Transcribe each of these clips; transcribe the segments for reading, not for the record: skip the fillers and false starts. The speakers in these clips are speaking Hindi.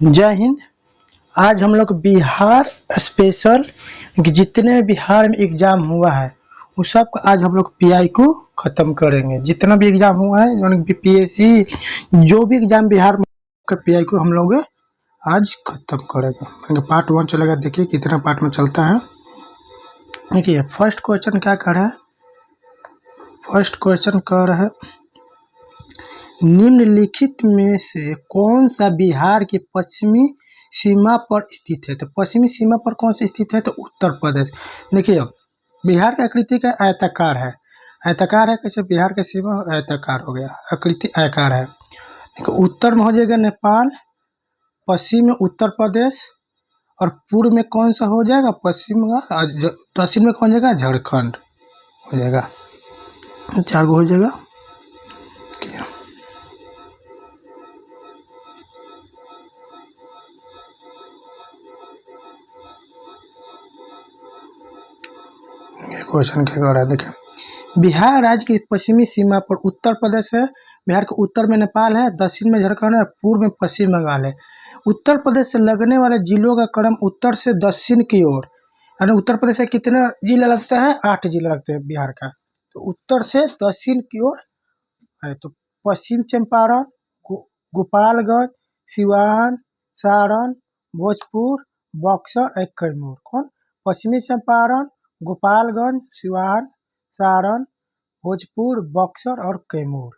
जय हिंद। आज हम लोग बिहार स्पेशल जितने बिहार में एग्जाम हुआ है उस सब का आज हम लोग पीआई को खत्म करेंगे। जितना भी एग्जाम हुआ है बीपीएससी जो भी एग्जाम बिहार में का पीआई को हम लोग आज खत्म करेंगे। पार्ट 1 चलेगा, देखिए कितना पार्ट में चलता है। देखिए फर्स्ट क्वेश्चन क्या कर रहा है। फर्स्ट क्वेश्चन कर रहा है निम्नलिखित में से कौन सा बिहार के पश्चिमी सीमा पर स्थित है। तो पश्चिमी सीमा पर कौन सा स्थित है, तो उत्तर प्रदेश। देखिए बिहार की आकृति का आयताकार है। आयताकार है कैसे, बिहार का सीमा आयताकार हो गया, आकृति आयताकार है। देखो उत्तर में हो जाएगा नेपाल, पश्चिम में उत्तर प्रदेश और पूर्व में कौन सा हो जाएगा, पश्चिम का। दक्षिण में कौन जाएगा, झारखंड हो जाएगा। 4 गो हो जाएगा। क्वेश्चन क्या कर रहा है, देखिए बिहार राज्य की पश्चिमी सीमा पर उत्तर प्रदेश है, बिहार के उत्तर में नेपाल है, दक्षिण में झारखंड है, पूर्व में पश्चिम बंगाल है। उत्तर प्रदेश से लगने वाले जिलों का क्रम उत्तर से दक्षिण की ओर, यानी उत्तर प्रदेश से कितने जिला लगता है, 8 जिला लगते हैं बिहार का। तो उत्तर से दक्षिण की ओर है तो पश्चिम चंपारण, गोपालगंज, सिवान, सारण, भोजपुर, बक्सर और कैमूर। कौन, पश्चिमी चंपारण, गोपालगंज, सिवान, सारण, भोजपुर, बक्सर और कैमूर।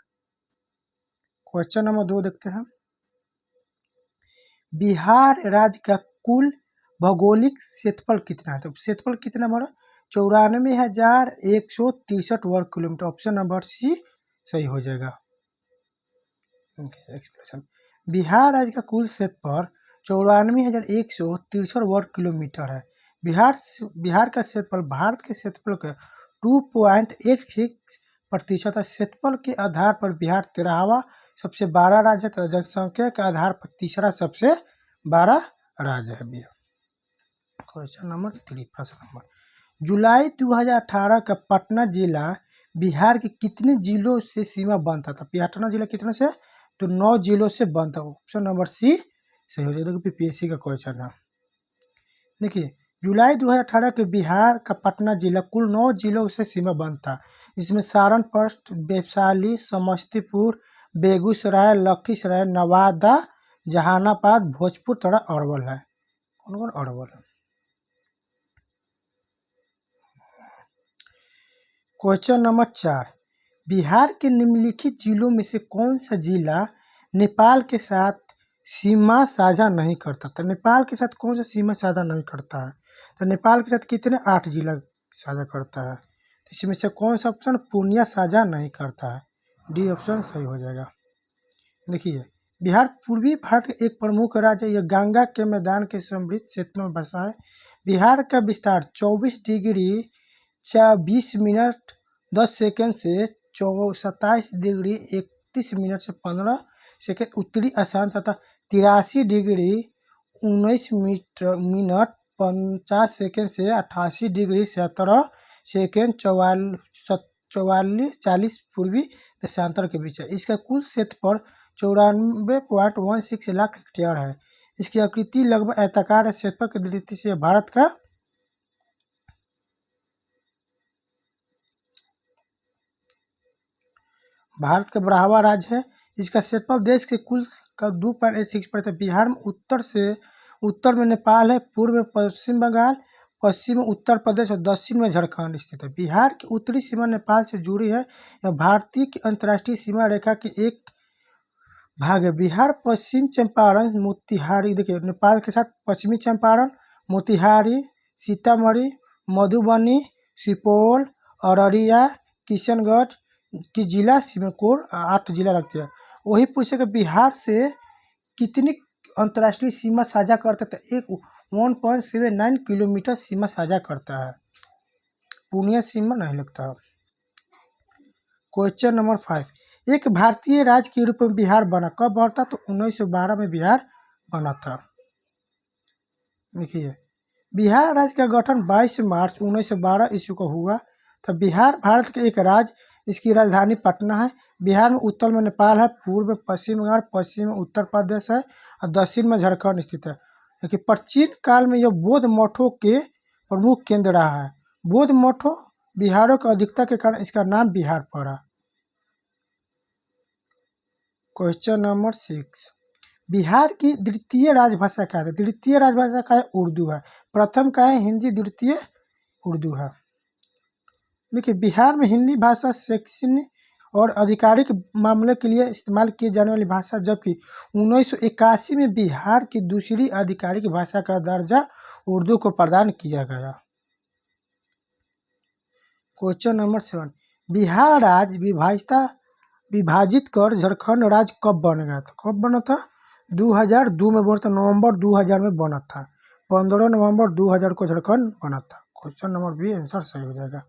क्वेश्चन नंबर 2 देखते हैं। बिहार राज्य का कुल भौगोलिक क्षेत्रफल कितना है। तो क्षेत्रफल कितना बड़ा, 94,163 वर्ग किलोमीटर। ऑप्शन नंबर सी सही हो जाएगा। एक्सप्लेनेशन, बिहार राज्य का कुल क्षेत्रफल 94,163 वर्ग किलोमीटर है। बिहार का क्षेत्रफल भारत के क्षेत्रफल का 2.86% है। क्षेत्रफल के आधार पर बिहार 13वां सबसे बड़ा राज्य है, जनसंख्या के आधार पर तीसरा सबसे बड़ा राज्य है बिहार। क्वेश्चन नंबर 3, प्रश्न नंबर, जुलाई 2018 का पटना जिला बिहार के कितने जिलों से सीमा बनता था। पटना जिला कितने से, तो 9 जिलों से बनता है। ऑप्शन नंबर सी सही हो जाएगा, पीपीएससी का क्वेश्चन है। देखिए जुलाई 2018 के बिहार का पटना जिला कुल 9 जिलों से सीमा बनता, जिसमें सारण, वैशाली, समस्तीपुर, बेगूसराय, लखीसराय, नवादा, जहानाबाद, भोजपुर तथा अरवल है। कौन कौन, अरवल है। क्वेश्चन नंबर 4, बिहार के निम्नलिखित जिलों में से कौन सा जिला नेपाल के साथ सीमा साझा नहीं करता। तो नेपाल के साथ कौन सा सीमा साझा नहीं करता है, तो नेपाल के साथ कितने, 8 जिला साझा करता है। तो इसमें से कौन सा ऑप्शन, पूर्णिया साझा नहीं करता है। डी ऑप्शन सही हो जाएगा। देखिए बिहार पूर्वी भारत का एक प्रमुख राज्य, यह गंगा के मैदान के समृद्ध क्षेत्र में बसा है। बिहार का विस्तार 24 डिग्री 20 मिनट 10 सेकंड से 27 डिग्री 31 मिनट से 15 सेकंड उत्तरी आसाम तथा 83 डिग्री 19 मिनट 50 सेकंड से 88 डिग्री 17 सेकंड 40 पूर्वी देशांतर के बीच है। इसका कुल क्षेत्रफल 94.16 लाख हेक्टेयर है। इसकी आकृति लगभग आयताकार है। क्षेत्रफल की दृष्टि से भारत का बढ़ावा राज्य है। इसका क्षेत्रफल देश के कुल का 2.86%। बिहार में उत्तर में नेपाल है, पूर्व में पश्चिम बंगाल, पश्चिम में उत्तर प्रदेश और दक्षिण में झारखंड स्थित है। बिहार की उत्तरी सीमा नेपाल से जुड़ी है। यह भारतीय की अंतर्राष्ट्रीय सीमा रेखा की एक भाग है। बिहार पश्चिम चंपारण, मोतिहारी, देखिए नेपाल के साथ पश्चिमी चंपारण, मोतिहारी, सीतामढ़ी, मधुबनी, सुपौल, अररिया, किशनगढ़ की जिला सीमा कोड 8 जिला लगती है। वही पूछेगा बिहार से कितनी अंतर्राष्ट्रीय सीमा साझा करता है, तो एक 1.79 किलोमीटर सीमा साझा करता है। पूर्णिया सीमा नहीं लगता। क्वेश्चन नंबर 5, एक भारतीय राज्य के रूप में बिहार बना कब बना था, तो 1912 में बिहार बना था। देखिए बिहार राज्य का गठन 22 मार्च 1912 ईस्वी को हुआ था। बिहार भारत का एक राज्य, इसकी राजधानी पटना है। बिहार में उत्तर में नेपाल है, पूर्व में पश्चिम बंगाल, पश्चिम में उत्तर प्रदेश है और दक्षिण में झारखंड स्थित है। देखिए प्राचीन काल में यह बौद्ध मठों के प्रमुख केंद्र रहा है। बौद्ध मठों बिहारों की अधिकता के कारण इसका नाम बिहार पड़ा। क्वेश्चन नंबर 6, बिहार की द्वितीय राजभाषा क्या है? द्वितीय राजभाषा का है उर्दू है, प्रथम का है हिंदी, द्वितीय उर्दू है। देखिए बिहार में हिंदी भाषा शैक्षणिक और आधिकारिक मामले के लिए इस्तेमाल की जाने वाली भाषा, जबकि 1981 में बिहार की दूसरी आधिकारिक भाषा का दर्जा उर्दू को प्रदान किया गया। क्वेश्चन नंबर 7, बिहार राज्य विभाजित कर झारखंड राज्य कब बन गया था? कब बना था? 2002 में बना था, नवंबर 2000 में बना था। 15 नवंबर 2000 को झारखंड बना था। क्वेश्चन नंबर बी आंसर सही हो जाएगा।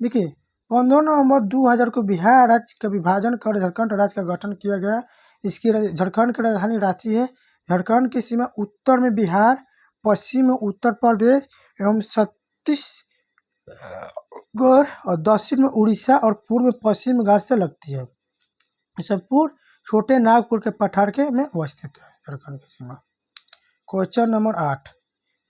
देखिए 15 नवंबर 2000 को बिहार राज्य का विभाजन कर झारखंड राज्य का गठन किया गया। इसकी झारखंड की राजधानी रांची है। झारखंड की सीमा उत्तर में बिहार, पश्चिम में उत्तर प्रदेश एवं छत्तीसगढ़ और दक्षिण में उड़ीसा और पूर्व में पश्चिम बंगाल से लगती है। ईसमपुर छोटे नागपुर के पठारके में अवस्थित है झारखंड की सीमा। क्वेश्चन नंबर 8,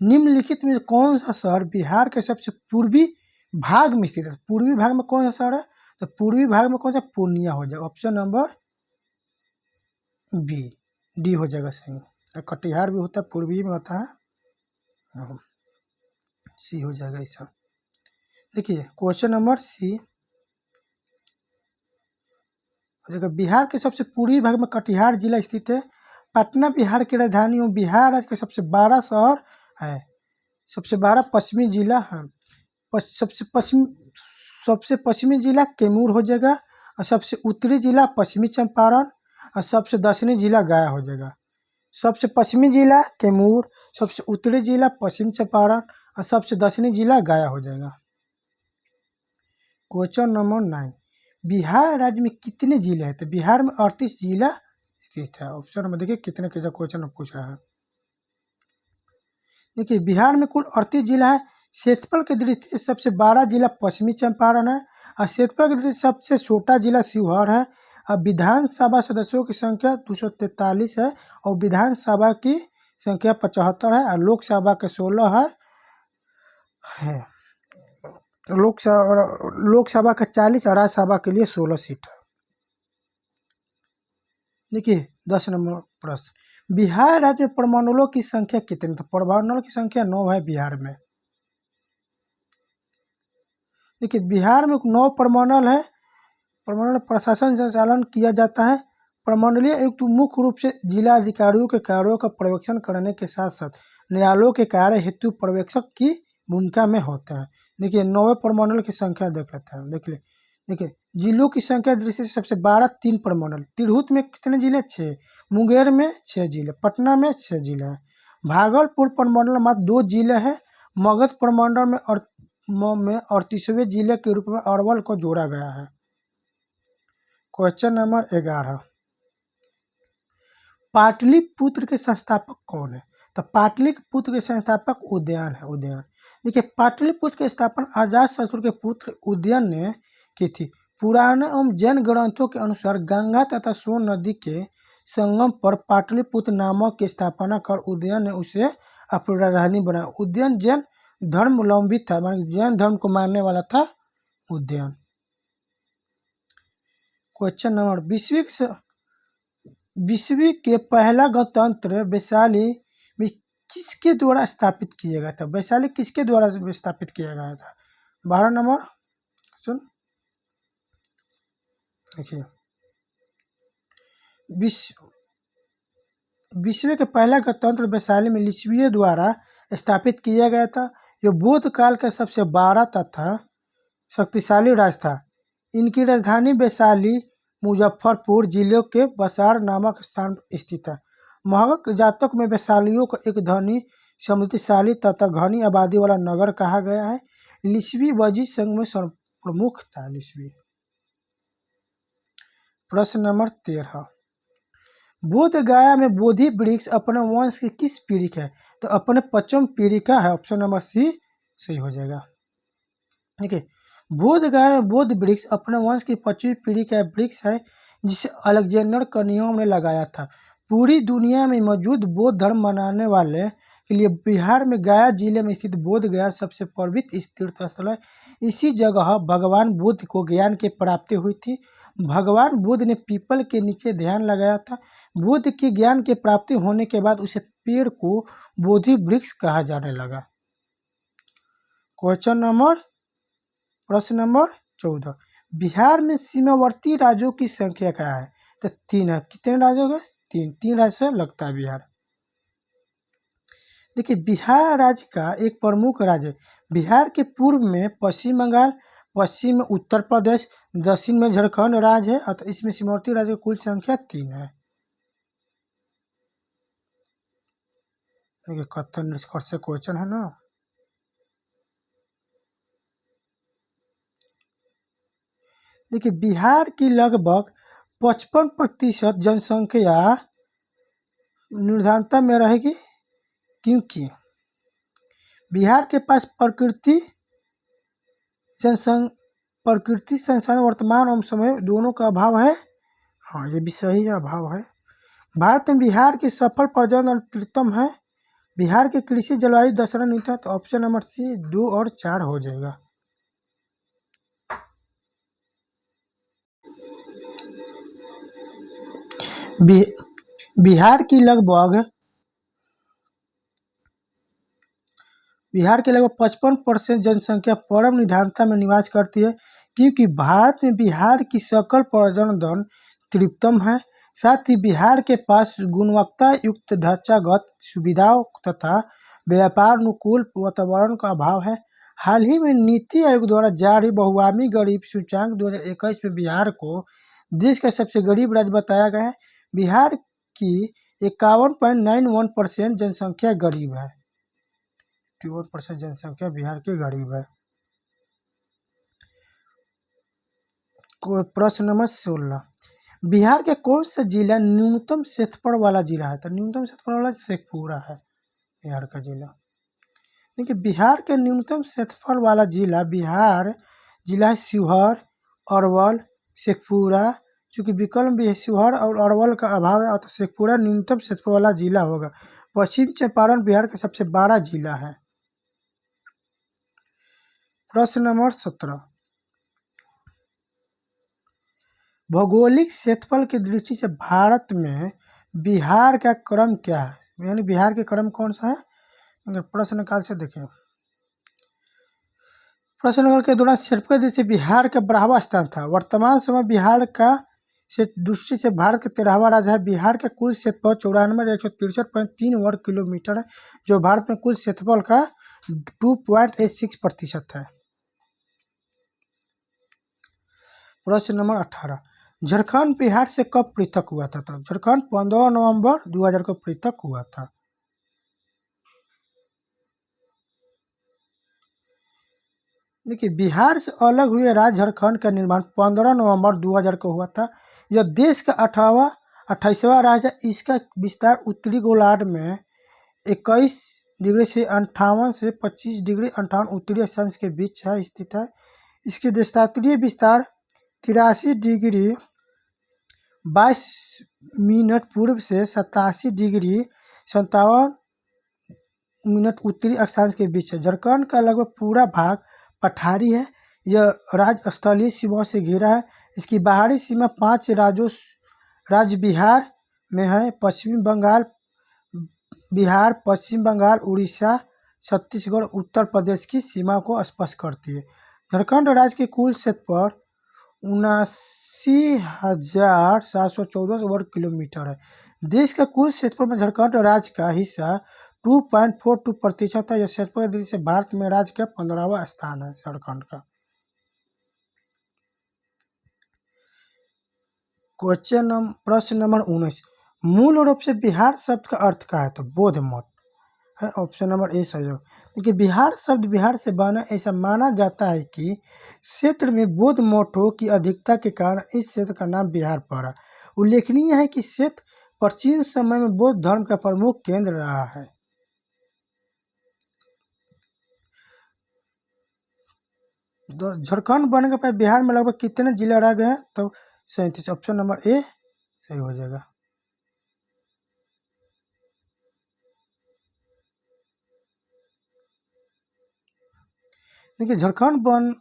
निम्नलिखित में कौन सा शहर बिहार के सबसे पूर्वी भाग में स्थित है? पूर्वी भाग में कौन सा शहर है? तो पूर्वी भाग में कौन सा? पूर्णिया हो जाएगा। ऑप्शन नंबर बी, डी हो जाएगा सही। कटिहार भी होता है, पूर्वी में होता है, सी हो जाएगा इसका। देखिए क्वेश्चन नंबर सी, बिहार के सबसे पूर्वी भाग में कटिहार जिला स्थित है। पटना बिहार की राजधानी और बिहार राज्य का सबसे बड़ा शहर है। सबसे बड़ा पश्चिमी जिला है। सबसे पश्चिमी जिला कैमूर हो जाएगा और सबसे उत्तरी जिला पश्चिमी चंपारण और सबसे दक्षिणी जिला गया हो जाएगा। सबसे पश्चिमी जिला कैमूर, सबसे उत्तरी जिला पश्चिम चंपारण और सबसे दक्षिणी जिला गया हो जाएगा। क्वेश्चन नंबर 9, बिहार राज्य में कितने जिले हैं? तो बिहार में 38 जिला स्थित है। ऑप्शन नंबर देखिए कितने कैसा क्वेश्चन पूछ रहा है। देखिए बिहार में कुल 38 जिला है। क्षेत्रफल की दृष्टि से सबसे बड़ा जिला पश्चिमी चंपारण है और क्षेत्रफल की दृष्टि से सबसे छोटा जिला शिवहर है। अब विधानसभा सदस्यों की संख्या 243 है और विधानसभा की संख्या 75 है और लोकसभा के 16 है। लोकसभा का 40 और राज्यसभा के लिए 16 सीट है। देखिए 10 नंबर प्रश्न, बिहार राज्य में परमंडलों की संख्या कितनी? तो परमंडलों की संख्या 9 है बिहार में। देखिए बिहार में 9 प्रमंडल है। प्रमंडल प्रशासन संचालन किया जाता है। प्रमंडलीय आयुक्त मुख्य रूप से जिला अधिकारियों के कार्यों का पर्यवेक्षण करने के साथ साथ न्यायालयों के कार्य हेतु पर्यवेक्षक की भूमिका में होते हैं। देखिए 9वें प्रमंडल की संख्या देख लेते हैं। देखिए जिलों की संख्या दृष्टि से सबसे 3 प्रमंडल। तिरहुत में कितने जिले? 6। मुंगेर में 6 जिले, पटना में 6 जिले हैं। भागलपुर प्रमंडल में 2 जिले हैं। मगध प्रमंडल में 38वें जिले के रूप में अरवल को जोड़ा गया है। क्वेश्चन नंबर 11, पाटलिपुत्र के संस्थापक कौन है? तो पाटलिपुत्र के संस्थापक उदयन है। उदयन। देखिए पाटलिपुत्र की स्थापना अजातशत्रु के पुत्र उदयन ने की थी। पुराने एवं जैन ग्रंथों के अनुसार गंगा तथा सोन नदी के संगम पर पाटलिपुत्र नामक की स्थापना कर उदयन ने उसे अपनी राजधानी बनाया। उदयन जैन धर्मावलंबी था, माने जैन धर्म को मानने वाला था उदयन। क्वेश्चन नंबर 20वीं के पहला गणतंत्र वैशाली में किसके द्वारा स्थापित किया गया था? वैशाली किसके द्वारा स्थापित किया गया था? 12 नंबर सुन देखिए 20वीं के पहला गणतंत्र वैशाली में लिच्छवियों द्वारा स्थापित किया गया था। यह बौद्ध काल का सबसे बड़ा तथा शक्तिशाली राज्य था। इनकी राजधानी वैशाली मुजफ्फरपुर जिले के बसार नामक स्थान पर स्थित है। महक जातक में वैशालियों को एक धनी, समृद्धिशाली तथा घनी आबादी वाला नगर कहा गया है। लिच्छवी वजी संघ में प्रमुख था। लिच्छवी। प्रश्न नंबर 13, बोध गया में बोधि वृक्ष अपने वंश की किस पीढ़ी का है? तो अपने 5वीं पीढ़ी का है। ऑप्शन नंबर सी सही हो जाएगा। ठीक है। बोध गया में बोध वृक्ष अपने वंश की 25वीं पीढ़ी का वृक्ष है जिसे अलेक्जेंडर कनियम ने लगाया था। पूरी दुनिया में मौजूद बौद्ध धर्म मनाने वाले के लिए बिहार में गया जिले में स्थित बोध गया सबसे पवित्र तीर्थ स्थल है। इसी जगह भगवान बुद्ध को ज्ञान की प्राप्ति हुई थी। भगवान बुद्ध ने पीपल के नीचे ध्यान लगाया था। बुद्ध की ज्ञान की प्राप्ति होने के बाद उसे पेड़ को बोधि वृक्ष कहा जाने लगा। प्रश्न नंबर 14, बिहार में सीमावर्ती राज्यों की संख्या क्या है? तो 3 है। कितने राज्यों का? 3 राज्य से लगता है बिहार। देखिए, बिहार राज्य का एक प्रमुख राज्य है। बिहार के पूर्व में पश्चिम बंगाल, पश्चिम में उत्तर प्रदेश, दक्षिण में झारखंड राज्य है अतः इसमें सीमावर्ती राज्यों की कुल संख्या 3 है। देखिए, कथन निष्कर्ष से क्वेश्चन है ना। देखिए, बिहार की लगभग 55% जनसंख्या निर्धनता में रहेगी क्योंकि बिहार के पास प्रकृति संसाधन वर्तमान एवं समय दोनों का अभाव है। हाँ, ये भी सही है, अभाव है। भारत में बिहार की सफल प्रजनन उत्तम है। बिहार की कृषि जलवायु दशहरा नीति, तो ऑप्शन नंबर सी 2 और 4 हो जाएगा। बिहार की लगभग 55% जनसंख्या परम निधानता में निवास करती है क्योंकि भारत में बिहार की सकल प्रजनन दर त्रिपतम है। साथ ही बिहार के पास गुणवत्ता युक्त ढांचागत सुविधाओं तथा व्यापार अनुकूल वातावरण का अभाव है। हाल ही में नीति आयोग द्वारा जारी बहुआयामी गरीब सूचांक 2021 में बिहार को देश का सबसे गरीब राज्य बताया गया है। बिहार की 51.91% जनसंख्या गरीब है। 51% जनसंख्या बिहार की गरीब है। प्रश्न नंबर 16, बिहार के कौन सा जिला न्यूनतम क्षेत्रफल वाला जिला है? तो न्यूनतम क्षेत्रफल वाला शेखपुरा है बिहार का जिला। देखिए, बिहार के न्यूनतम क्षेत्रफल वाला जिला जिला है शिवहर, अरवल, शेखपुरा। चूँकि विकल्प भी शिवहर और अरवल का अभाव है तो शेखपुरा न्यूनतम क्षेत्रफल वाला जिला होगा। पश्चिम चंपारण बिहार का सबसे बड़ा जिला है। प्रश्न नंबर 17, भौगोलिक क्षेत्रफल की दृष्टि से भारत में बिहार का क्रम क्या है? यानी बिहार के क्रम कौन सा है? अगर प्रश्न काल से देखें, प्रश्न काल के दौरान क्षेत्रफल की दृष्टि से बिहार का 12वां स्थान था। वर्तमान समय बिहार का से दृष्टि से भारत का 13वां राज्य है। बिहार का कुल क्षेत्रफल 94,163.3 वर्ग किलोमीटर है जो भारत में कुल क्षेत्रफल का 2.86% है। प्रश्न नंबर 18, झारखंड बिहार से कब पृथक हुआ था? तो झारखंड 15 नवंबर 2000 को पृथक हुआ था। देखिए, बिहार से अलग हुए राज्य झारखंड का निर्माण 15 नवंबर 2000 को हुआ था। यह देश का 28वां राज्य है। इसका विस्तार उत्तरी गोलार्ध में 21 डिग्री से 58 से 25 डिग्री 58 उत्तरी अक्षांश के बीच है स्थित है। इसके देशांतरीय विस्तार 83 डिग्री 22 मिनट पूर्व से 87 डिग्री 57 मिनट उत्तरी अक्षांश के बीच है। झारखंड का लगभग पूरा भाग पठारी है। यह राज्य स्थलीय सीमाओं से घिरा है। इसकी बाहरी सीमा 5 राज्य बिहार में है। पश्चिम बंगाल, उड़ीसा, छत्तीसगढ़, उत्तर प्रदेश की सीमा को स्पर्श करती है। झारखंड राज्य की कुल क्षेत्रफल 79,714 वर्ग किलोमीटर है। देश का कुल क्षेत्रफल में झारखंड राज्य का हिस्सा 2.42% है। यह क्षेत्रफल दृष्टि से भारत में राज्य का 15वां स्थान है झारखंड का। प्रश्न नंबर 19, मूल रूप से बिहार शब्द का अर्थ क्या है? तो बोध मठ है। ऑप्शन नंबर ए सही हो। देखिए, बिहार शब्द बिहार से बना ऐसा माना जाता है कि क्षेत्र में बौद्ध मठों की अधिकता के कारण इस क्षेत्र का नाम बिहार पड़ा। उल्लेखनीय है कि क्षेत्र प्राचीन समय में बौद्ध धर्म का प्रमुख केंद्र रहा है। झारखंड बनने के बाद बिहार में लगभग कितने जिले रह गए हैं? तो 37। ऑप्शन नंबर ए सही हो जाएगा। देखिए झारखंड बनने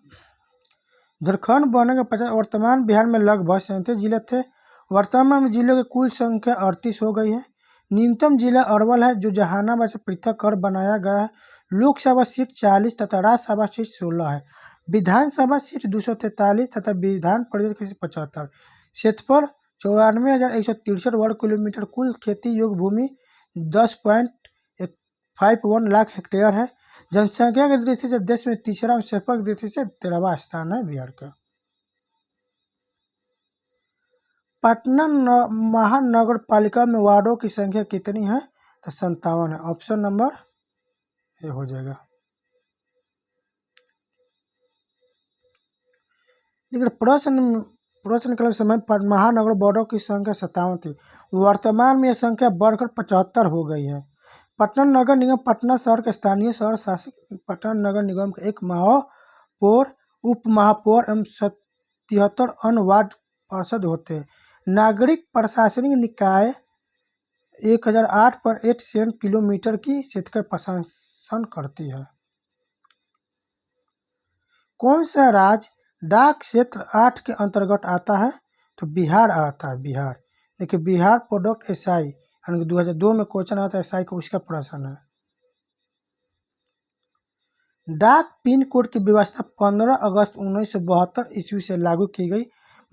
के पश्चात वर्तमान बिहार में लगभग 37 जिले थे। वर्तमान में जिलों की कुल संख्या 38 हो गई है। न्यूनतम जिला अरवल है, जो जहानाबाद से पृथक कर बनाया गया है। लोकसभा सीट 40 तथा राज्यसभा सीट 16 है। विधानसभा सीट 243 तथा विधान परिषद की सीट 75। क्षेत्रफल 94,163 वर्ग किलोमीटर। कुल खेती योग्य भूमि 10.51 लाख हेक्टेयर है। जनसंख्या की दृष्टि से देश में तीसरा और क्षेत्रफल की दृष्टि से 13वां स्थान है बिहार का। पटना महानगर पालिका में वार्डों की संख्या कितनी है? तो 57 है। ऑप्शन नंबर ए हो जाएगा। देखिए प्रश्न के समय महानगर वार्डों की संख्या 57 थी। वर्तमान में यह संख्या बढ़कर 75 हो गई है। पटना नगर निगम पटना शहर के स्थानीय शहर शासित पटना नगर निगम के एक महापौर, उप महापौर एवं 77 अन्य वार्ड पार्षद होते हैं। नागरिक प्रशासनिक निकाय 1008 पर 87 किलोमीटर की क्षेत्र का प्रशासन करती है। कौन सा राज्य डाक क्षेत्र 8 के अंतर्गत आता है? तो बिहार आता है। बिहार देखिए, बिहार प्रोडक्ट एसआई यानी 2002 में क्वेश्चन आता है एसआई को, उसका प्रश्न है। डाक पिन कोड की व्यवस्था 15 अगस्त 1972 ईस्वी से लागू की गई।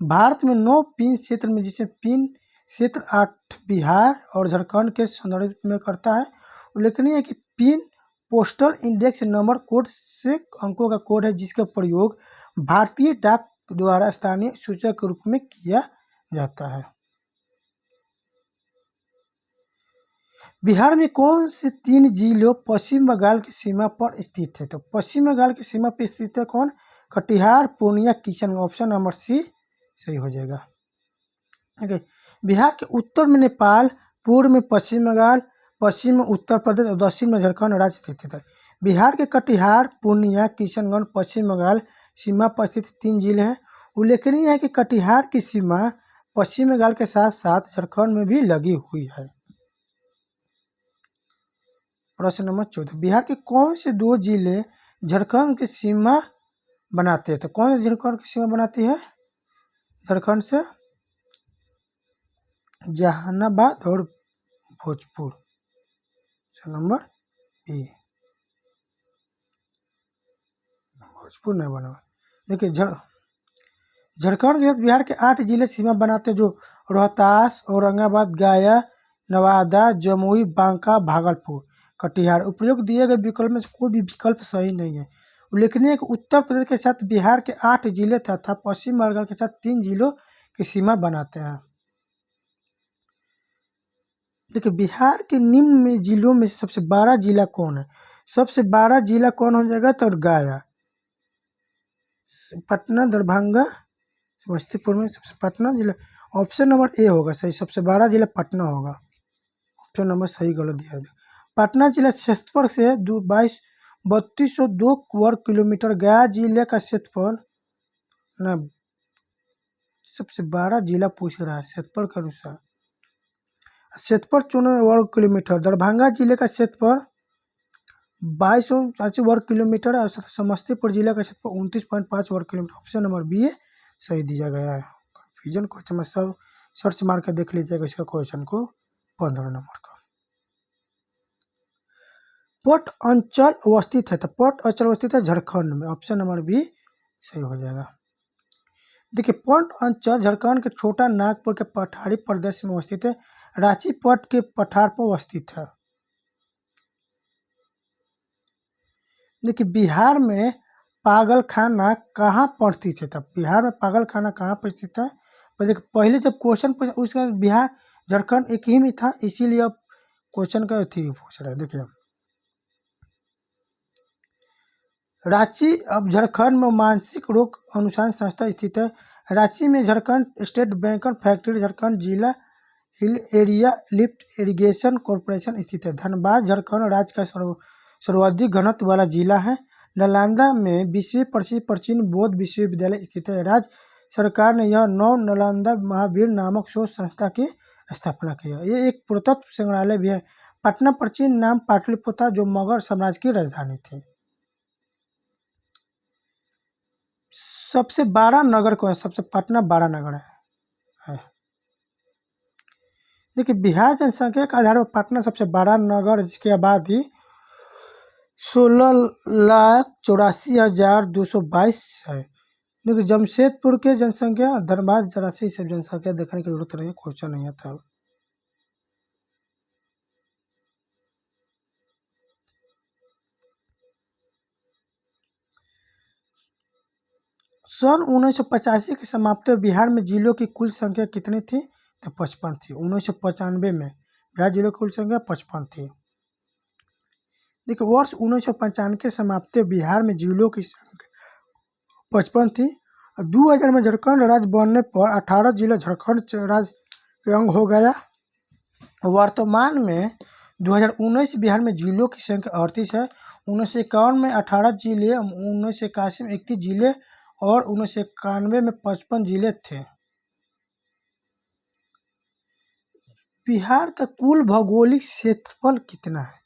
भारत में 9 पिन क्षेत्र में, जिसमें पिन क्षेत्र 8 बिहार और झारखंड के संदर्भ में करता है। उल्लेखनीय है कि pin postal index number code से अंकों का कोड है, जिसका प्रयोग भारतीय डाक द्वारा स्थानीय सूचक के रूप में किया जाता है। बिहार में कौन से 3 जिलों पश्चिम बंगाल की सीमा पर स्थित है? तो पश्चिम बंगाल की सीमा पर स्थित है कौन? Katihar, Purnia, Kishanganj. Option number C सही हो जाएगा। ओके, बिहार के उत्तर में नेपाल, पूर्व में पश्चिम बंगाल, पश्चिम में उत्तर प्रदेश और दक्षिण में झारखंड राज्य स्थित है। बिहार के कटिहार, पूर्णिया, किशनगंज पश्चिम बंगाल सीमा पर स्थित 3 जिले हैं। उल्लेखनीय है कि कटिहार की सीमा पश्चिम बंगाल के साथ साथ झारखंड में भी लगी हुई है। प्रश्न नंबर 14, बिहार के कौन से 2 जिले झारखंड की सीमा बनाते हैं? तो कौन से झारखंड की सीमा बनाती है? झारखंड से जहानाबाद और भोजपुर। नंबर ए, भोजपुर नहीं बना। देखिए झारखंड के साथ बिहार के 8 जिले सीमा बनाते हैं, जो रोहतास, औरंगाबाद, गया, नवादा, जमुई, बांका, भागलपुर, कटिहार। उपयोग दिए गए विकल्प में से कोई भी विकल्प सही नहीं है। उल्लेखनीय है कि उत्तर प्रदेश के साथ बिहार के 8 जिले तथा पश्चिम बंगाल के साथ 3 जिलों की सीमा बनाते हैं। देखिए, बिहार के निम्न में जिलों में सबसे बड़ा जिला कौन है? सबसे बड़ा जिला कौन हो जाएगा? तो गया। पटना, दरभंगा, समस्तीपुर में सबसे पटना जिला। ऑप्शन नंबर ए होगा सही, सबसे बड़ा जिला पटना होगा। ऑप्शन नंबर सही गलत दिया है। पटना जिला क्षेत्रफल से 3202 वर्ग किलोमीटर। गया जिले का क्षेत्रफल ना, सबसे बड़ा जिला पूछ रहा है क्षेत्रफल के अनुसार। क्षेत्रफल 94 वर्ग किलोमीटर। दरभंगा जिले का क्षेत्रफल 2280 वर्ग किलोमीटर और समस्तीपुर जिला का क्षेत्रफल 29.5 वर्ग किलोमीटर। ऑप्शन नंबर बी सही दिया गया है। कन्फ्यूजन क्वेश्चन सर्च मार कर देख लीजिएगा इसका क्वेश्चन को 15 नंबर का। पट अंचल अवस्थित है, तो पट अंचल अवस्थित है झारखंड में। ऑप्शन नंबर बी सही हो जाएगा। देखिए, पट अंचल झारखंड के छोटा नागपुर के पठारी प्रदेश में अवस्थित है। रांची पट के पठार पर अवस्थित है। देखिए, बिहार में पागलखाना कहाँ पर स्थित है? तब बिहार में पागलखाना कहाँ पर स्थित है? पर देखिए, पहले जब क्वेश्चन पूछा उसका बिहार झारखंड एक ही में था, इसीलिए अब क्वेश्चन का थी पूछ रहा है। देखिए, रांची अब झारखंड में मानसिक रोग अनुसंधान संस्था स्थित है। रांची में Jharkhand state banker factory, Jharkhand जिला hill area lift irrigation corporation स्थित है। धनबाद झारखंड राज्य का सर्वाधिक घनत्व वाला जिला है। नालंदा में विश्व प्रसिद्ध प्राचीन बौद्ध विश्वविद्यालय स्थित है। राज्य सरकार ने यह नव नालंदा महावीर नामक शोध संस्था की स्थापना की है। ये एक पुरातत्व संग्रहालय भी है। पटना प्राचीन नाम पाटलिपुत्र जो मगध साम्राज्य की राजधानी थी। सबसे बड़ा नगर कौन है? सबसे पटना बड़ा नगर है। देखिए बिहार जनसंख्या के आधार पर पटना सबसे बड़ा नगर जिसकी आबादी 16,84,222 है। देखिए जमशेदपुर के जनसंख्या धनबाद जरा से सब जनसंख्या देखने की जरूरत नहीं, क्वेश्चन नहीं आता। सन 1985 के समाप्ति में बिहार में जिलों की कुल संख्या कितनी थी? तो 55 थी। 1995 में बिहार जिलों की कुल संख्या 55 थी। देखिए वर्ष 1995 के समाप्ति बिहार में जिलों की संख्या 55 थी। 2000 में झारखंड राज्य बनने पर 18 जिला झारखंड राज्य के अंग हो गया। वर्तमान में 2019 बिहार में जिलों की संख्या 38 है। 1951 में 18 जिले, 1981 में 31 जिले और 1991 में 55 जिले थे। बिहार का कुल भौगोलिक क्षेत्रफल कितना है?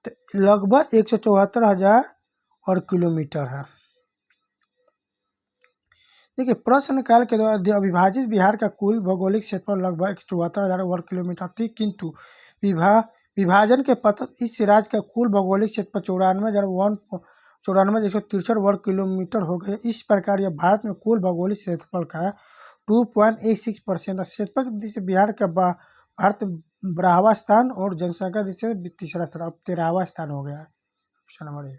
तो लगभग 174,000 और किलोमीटर है। देखिए प्रश्न काल के दौरान अविभाजित बिहार का कुल भौगोलिक क्षेत्रफल लगभग 174,000 वर्ग किलोमीटर थी, किंतु विभाजन के पश्चात इस राज्य का कुल भौगोलिक क्षेत्रफल 94,193 वर्ग किलोमीटर हो गए। इस प्रकार यह भारत में कुल भौगोलिक क्षेत्रफल का 2.86% है। क्षेत्रफल की दृष्टि से बिहार का भारत 12वां स्थान और जनसंख्या दृष्टि से तीसरा स्थान, अब 13वां स्थान हो गया है। Option number A.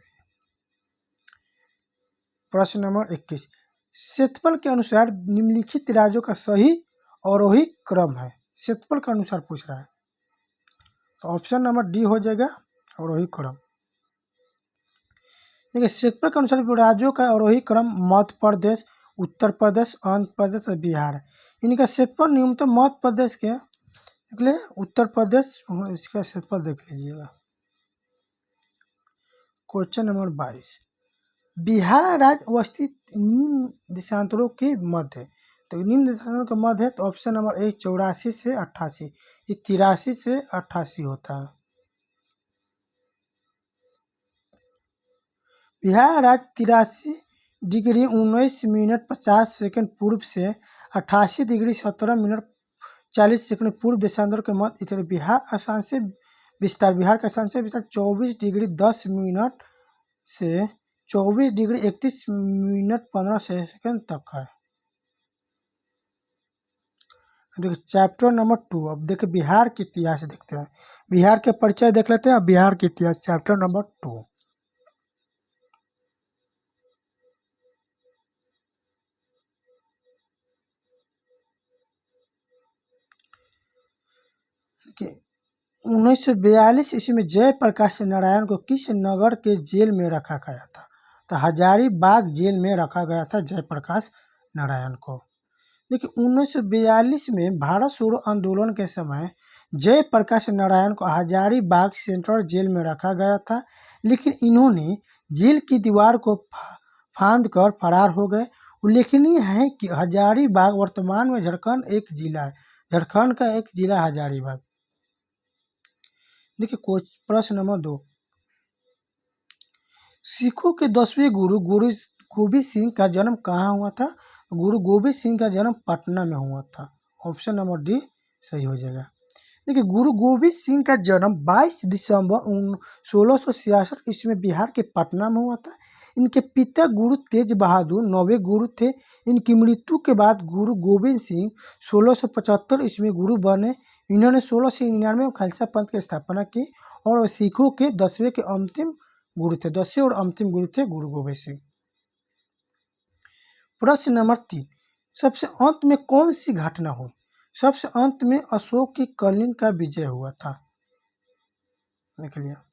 प्रश्न नंबर 21 क्षेत्रफल के अनुसार निम्नलिखित राज्यों का सही अवरोही क्रम है। क्षेत्रफल के अनुसार पूछ रहा है, तो ऑप्शन नंबर डी हो जाएगा अवरोही क्रम। देखिए क्षेत्रफल के अनुसार राज्यों का अवरोही क्रम मध्य प्रदेश, उत्तर प्रदेश, आंध्र प्रदेश और बिहार है। इनका क्षेत्रफल न्यूनतम मध्य प्रदेश के निकले, उत्तर प्रदेश इसका क्षेत्रफल देख लीजिएगा। क्वेश्चन नंबर 22 बिहार राज्य अवस्थित निम्न देशांतरों के मध्य है। तो निम्न देशांतरों के मध्य है, तो ऑप्शन नंबर ए 84 से 88, ये 83 से 88 होता है। बिहार राज्य 83 डिग्री 19 मिनट 50 सेकंड पूर्व से 88 डिग्री 17 मिनट 40 सेकंड पूर्व देशांतर के मध्य इधर बिहार आसान से विस्तार, बिहार का आसान से विस्तार 24 डिग्री 10 मिनट से 24 डिग्री 31 मिनट 15 सेकंड तक है। देखिए चैप्टर नंबर 2, अब देखिए बिहार के इतिहास देखते हैं। बिहार के परिचय देख लेते हैं। बिहार के इतिहास चैप्टर नंबर 2। देखिए 1942 ईस्वी में जयप्रकाश नारायण को किस नगर के जेल में रखा गया था? तो हजारीबाग जेल में रखा गया था जयप्रकाश नारायण को। देखिए 1942 में भारत छोड़ो आंदोलन के समय जयप्रकाश नारायण को हजारीबाग सेंट्रल जेल में रखा गया था, लेकिन इन्होंने जेल की दीवार को फांद कर फरार हो गए। उल्लेखनीय है कि हजारीबाग वर्तमान में झारखंड एक जिला है। झारखंड का एक जिला हजारीबाग। देखिए प्रश्न नंबर 2 सिखों के 10वें गुरु गुरु गोबिंद सिंह का जन्म कहाँ हुआ था? गुरु गोबिंद सिंह का जन्म पटना में हुआ था। ऑप्शन नंबर डी सही हो जाएगा। देखिए गुरु गोबिंद सिंह का जन्म 22 दिसंबर 1666 ईस्वी में बिहार के पटना में हुआ था। इनके पिता गुरु तेज बहादुर 9वें गुरु थे। इनकी मृत्यु के बाद गुरु गोबिंद सिंह 1675 ईस्वी में गुरु बने। इन्होंने 1699 में खालसा पंथ की स्थापना की और सिखों के 10वें के अंतिम गुरु थे। 10वें और अंतिम गुरु थे गुरु गोबिंद सिंह। प्रश्न नंबर 3 सबसे अंत में कौन सी घटना हुई? सबसे अंत में अशोक की कलिंग का विजय हुआ था। देख लिया।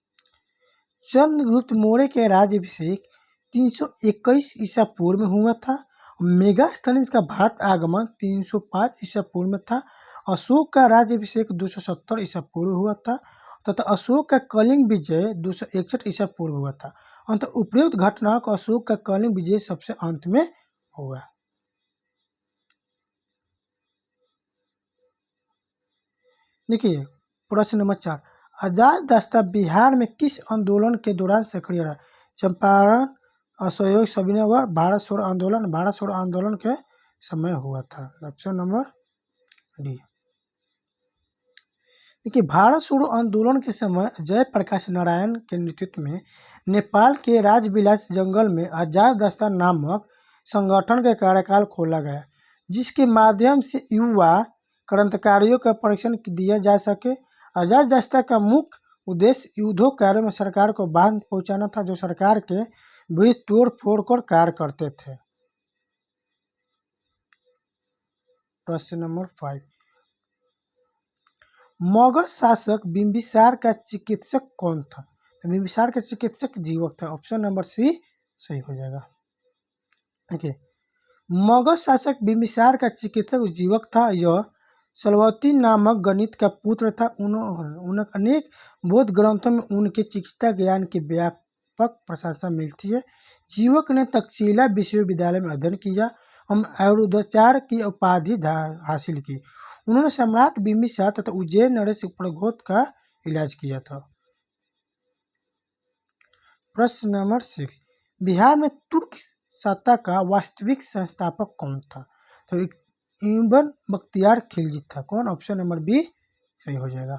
चंद्रगुप्त मौर्य के राज्याभिषेक 321 ईसा पूर्व में हुआ था। मेगास्थनीज का भारत आगमन 305 ईसा पूर्व में था। अशोक का राज्याभिषेक 270 ईसा पूर्व हुआ था तथा अशोक का कलिंग विजय 261 ईसा पूर्व हुआ था। अंत उपयुक्त घटनाओं को अशोक का कलिंग विजय सबसे अंत में हुआ। देखिए प्रश्न नंबर 4, आजाद दस्ता बिहार में किस आंदोलन के दौरान सक्रिय रहा? चंपारण, असहयोग सविनय, भारत छोड़ो आंदोलन। भारत छोड़ो आंदोलन के समय हुआ था। Option number D. देखिए भारत छोड़ो आंदोलन के समय जयप्रकाश नारायण के नेतृत्व में नेपाल के राजविलास जंगल में आजाद दस्ता नामक संगठन का कार्यकाल खोला गया, जिसके माध्यम से युवा क्रांतिकारियों का परीक्षण दिया जा सके। आजाद दस्ता का मुख्य उद्देश्य युद्धों कार्य में सरकार को बांध पहुंचाना था, जो सरकार के विरुद्ध तोड़ फोड़ कर कार्य करते थे। प्रश्न नंबर 5, मगध शासक बिंबिसार का चिकित्सक कौन था? तो बिंबिसार का चिकित्सक जीवक था। ऑप्शन नंबर सी सही हो जाएगा। देखिए मगध शासक बिंबिसार का चिकित्सक जीवक था। यह सलवती नामक गणित का पुत्र था। उन्हें अनेक बौद्ध ग्रंथों में उनके चिकित्सा ज्ञान की व्यापक प्रशंसा मिलती है। जीवक ने तक्षशिला विश्वविद्यालय में अध्ययन किया और आयुर्वेदाचार्य की उपाधि हासिल की। उन्होंने सम्राट बिंबिसार तथा उज्जैन नरेश प्रघोत का इलाज किया था। प्रश्न नंबर 6, बिहार में तुर्क सत्ता का वास्तविक संस्थापक कौन था? तो इब्न बख्तियार खिलजी था। कौन? ऑप्शन नंबर बी सही हो जाएगा।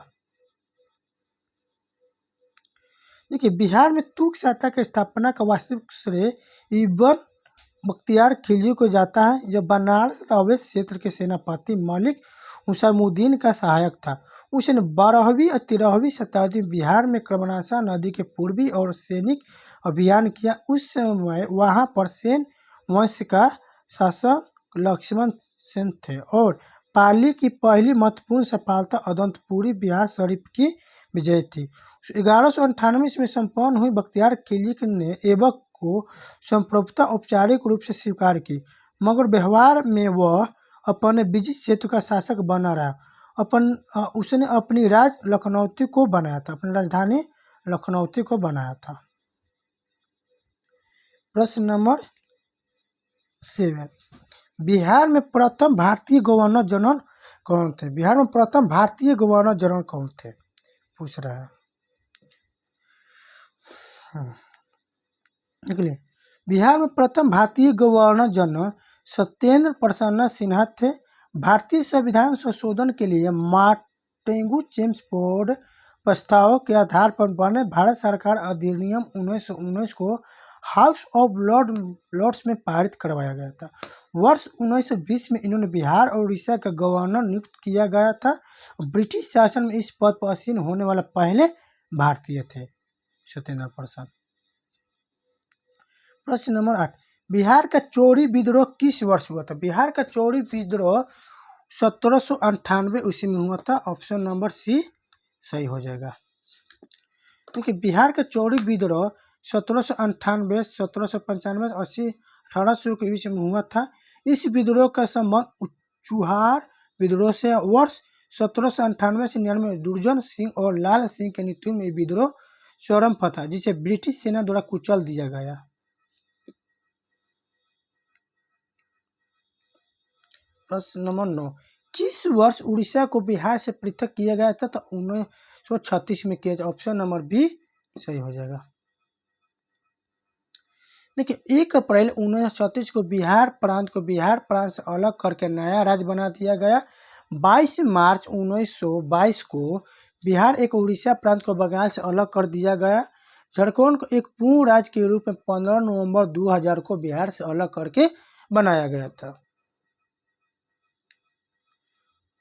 देखिए बिहार में तुर्क सत्ता की स्थापना का वास्तविक श्रेय इब्न बख्तियार खिलजी को जाता है। जब बनारस तथा अवध क्षेत्र के सेनापति मलिक हुसैमुद्दीन का सहायक था। उसने 12वीं और 13वीं शताब्दी में बिहार में कर्मनाशा नदी के पूर्वी और सैनिक अभियान किया। उस समय वहां पर सेन वंश का शासक लक्ष्मण सेन थे और पाली की पहली महत्वपूर्ण सफलता अदंतपुरी बिहार शरीफ की विजय थी। 1198 में संपन्न हुई बख्तियार खिलजी ने ऐबक को संप्रभुता औपचारिक रूप से स्वीकार की, मगर व्यवहार में वह अपने विजित क्षेत्र का शासक बना रहा। उसने अपनी लखनऊती को बनाया था, अपनी राजधानी लखनऊती को बनाया था। प्रश्न नंबर 7, बिहार में प्रथम भारतीय गवर्नर जनरल कौन थे? बिहार में प्रथम भारतीय गवर्नर जनरल कौन थे पूछ रहा है। निकले बिहार में प्रथम भारतीय गवर्नर जनरल सत्येंद्र प्रसन्न सिन्हा थे। भारतीय संविधान संशोधन के लिए मार्टेगू चेम्सफोर्ड प्रस्ताव के आधार पर बने भारत सरकार अधिनियम 1919 को हाउस ऑफ लॉर्ड्स में पारित करवाया गया था। वर्ष 1920 में इन्होंने बिहार और उड़ीसा का गवर्नर नियुक्त किया गया था। ब्रिटिश शासन में इस पद पर आसीन होने वाला पहले भारतीय थे सत्येंद्र प्रसन्न। प्रश्न नंबर 8, बिहार का चौरी विद्रोह किस वर्ष हुआ था? बिहार का चौरी विद्रोह 1798 ईस्वी में हुआ था। ऑप्शन नंबर सी सही हो जाएगा। क्योंकि बिहार का चौरी विद्रोह 1798, 1795, 80, 1800 के बीच में हुआ था। इस विद्रोह का संबंध चुहार विद्रोह से। वर्ष 1798 से 99 दुर्जन सिंह और लाल सिंह के नेतृत्व में विद्रोह चरम पर था, जिसे ब्रिटिश सेना द्वारा कुचल दिया गया। प्रश्न नंबर 9, किस वर्ष उड़ीसा को बिहार से पृथक किया गया था? तो 1936 में किया। ऑप्शन नंबर बी सही हो जाएगा। देखिए 1 अप्रैल 1936 को बिहार प्रांत से अलग करके नया राज्य बना दिया गया। 22 मार्च 1922 को बिहार एक उड़ीसा प्रांत को बंगाल से अलग कर दिया गया। झारखंड को एक पूर्ण राज्य के रूप में 15 नवंबर 2000 को बिहार से अलग करके बनाया गया था।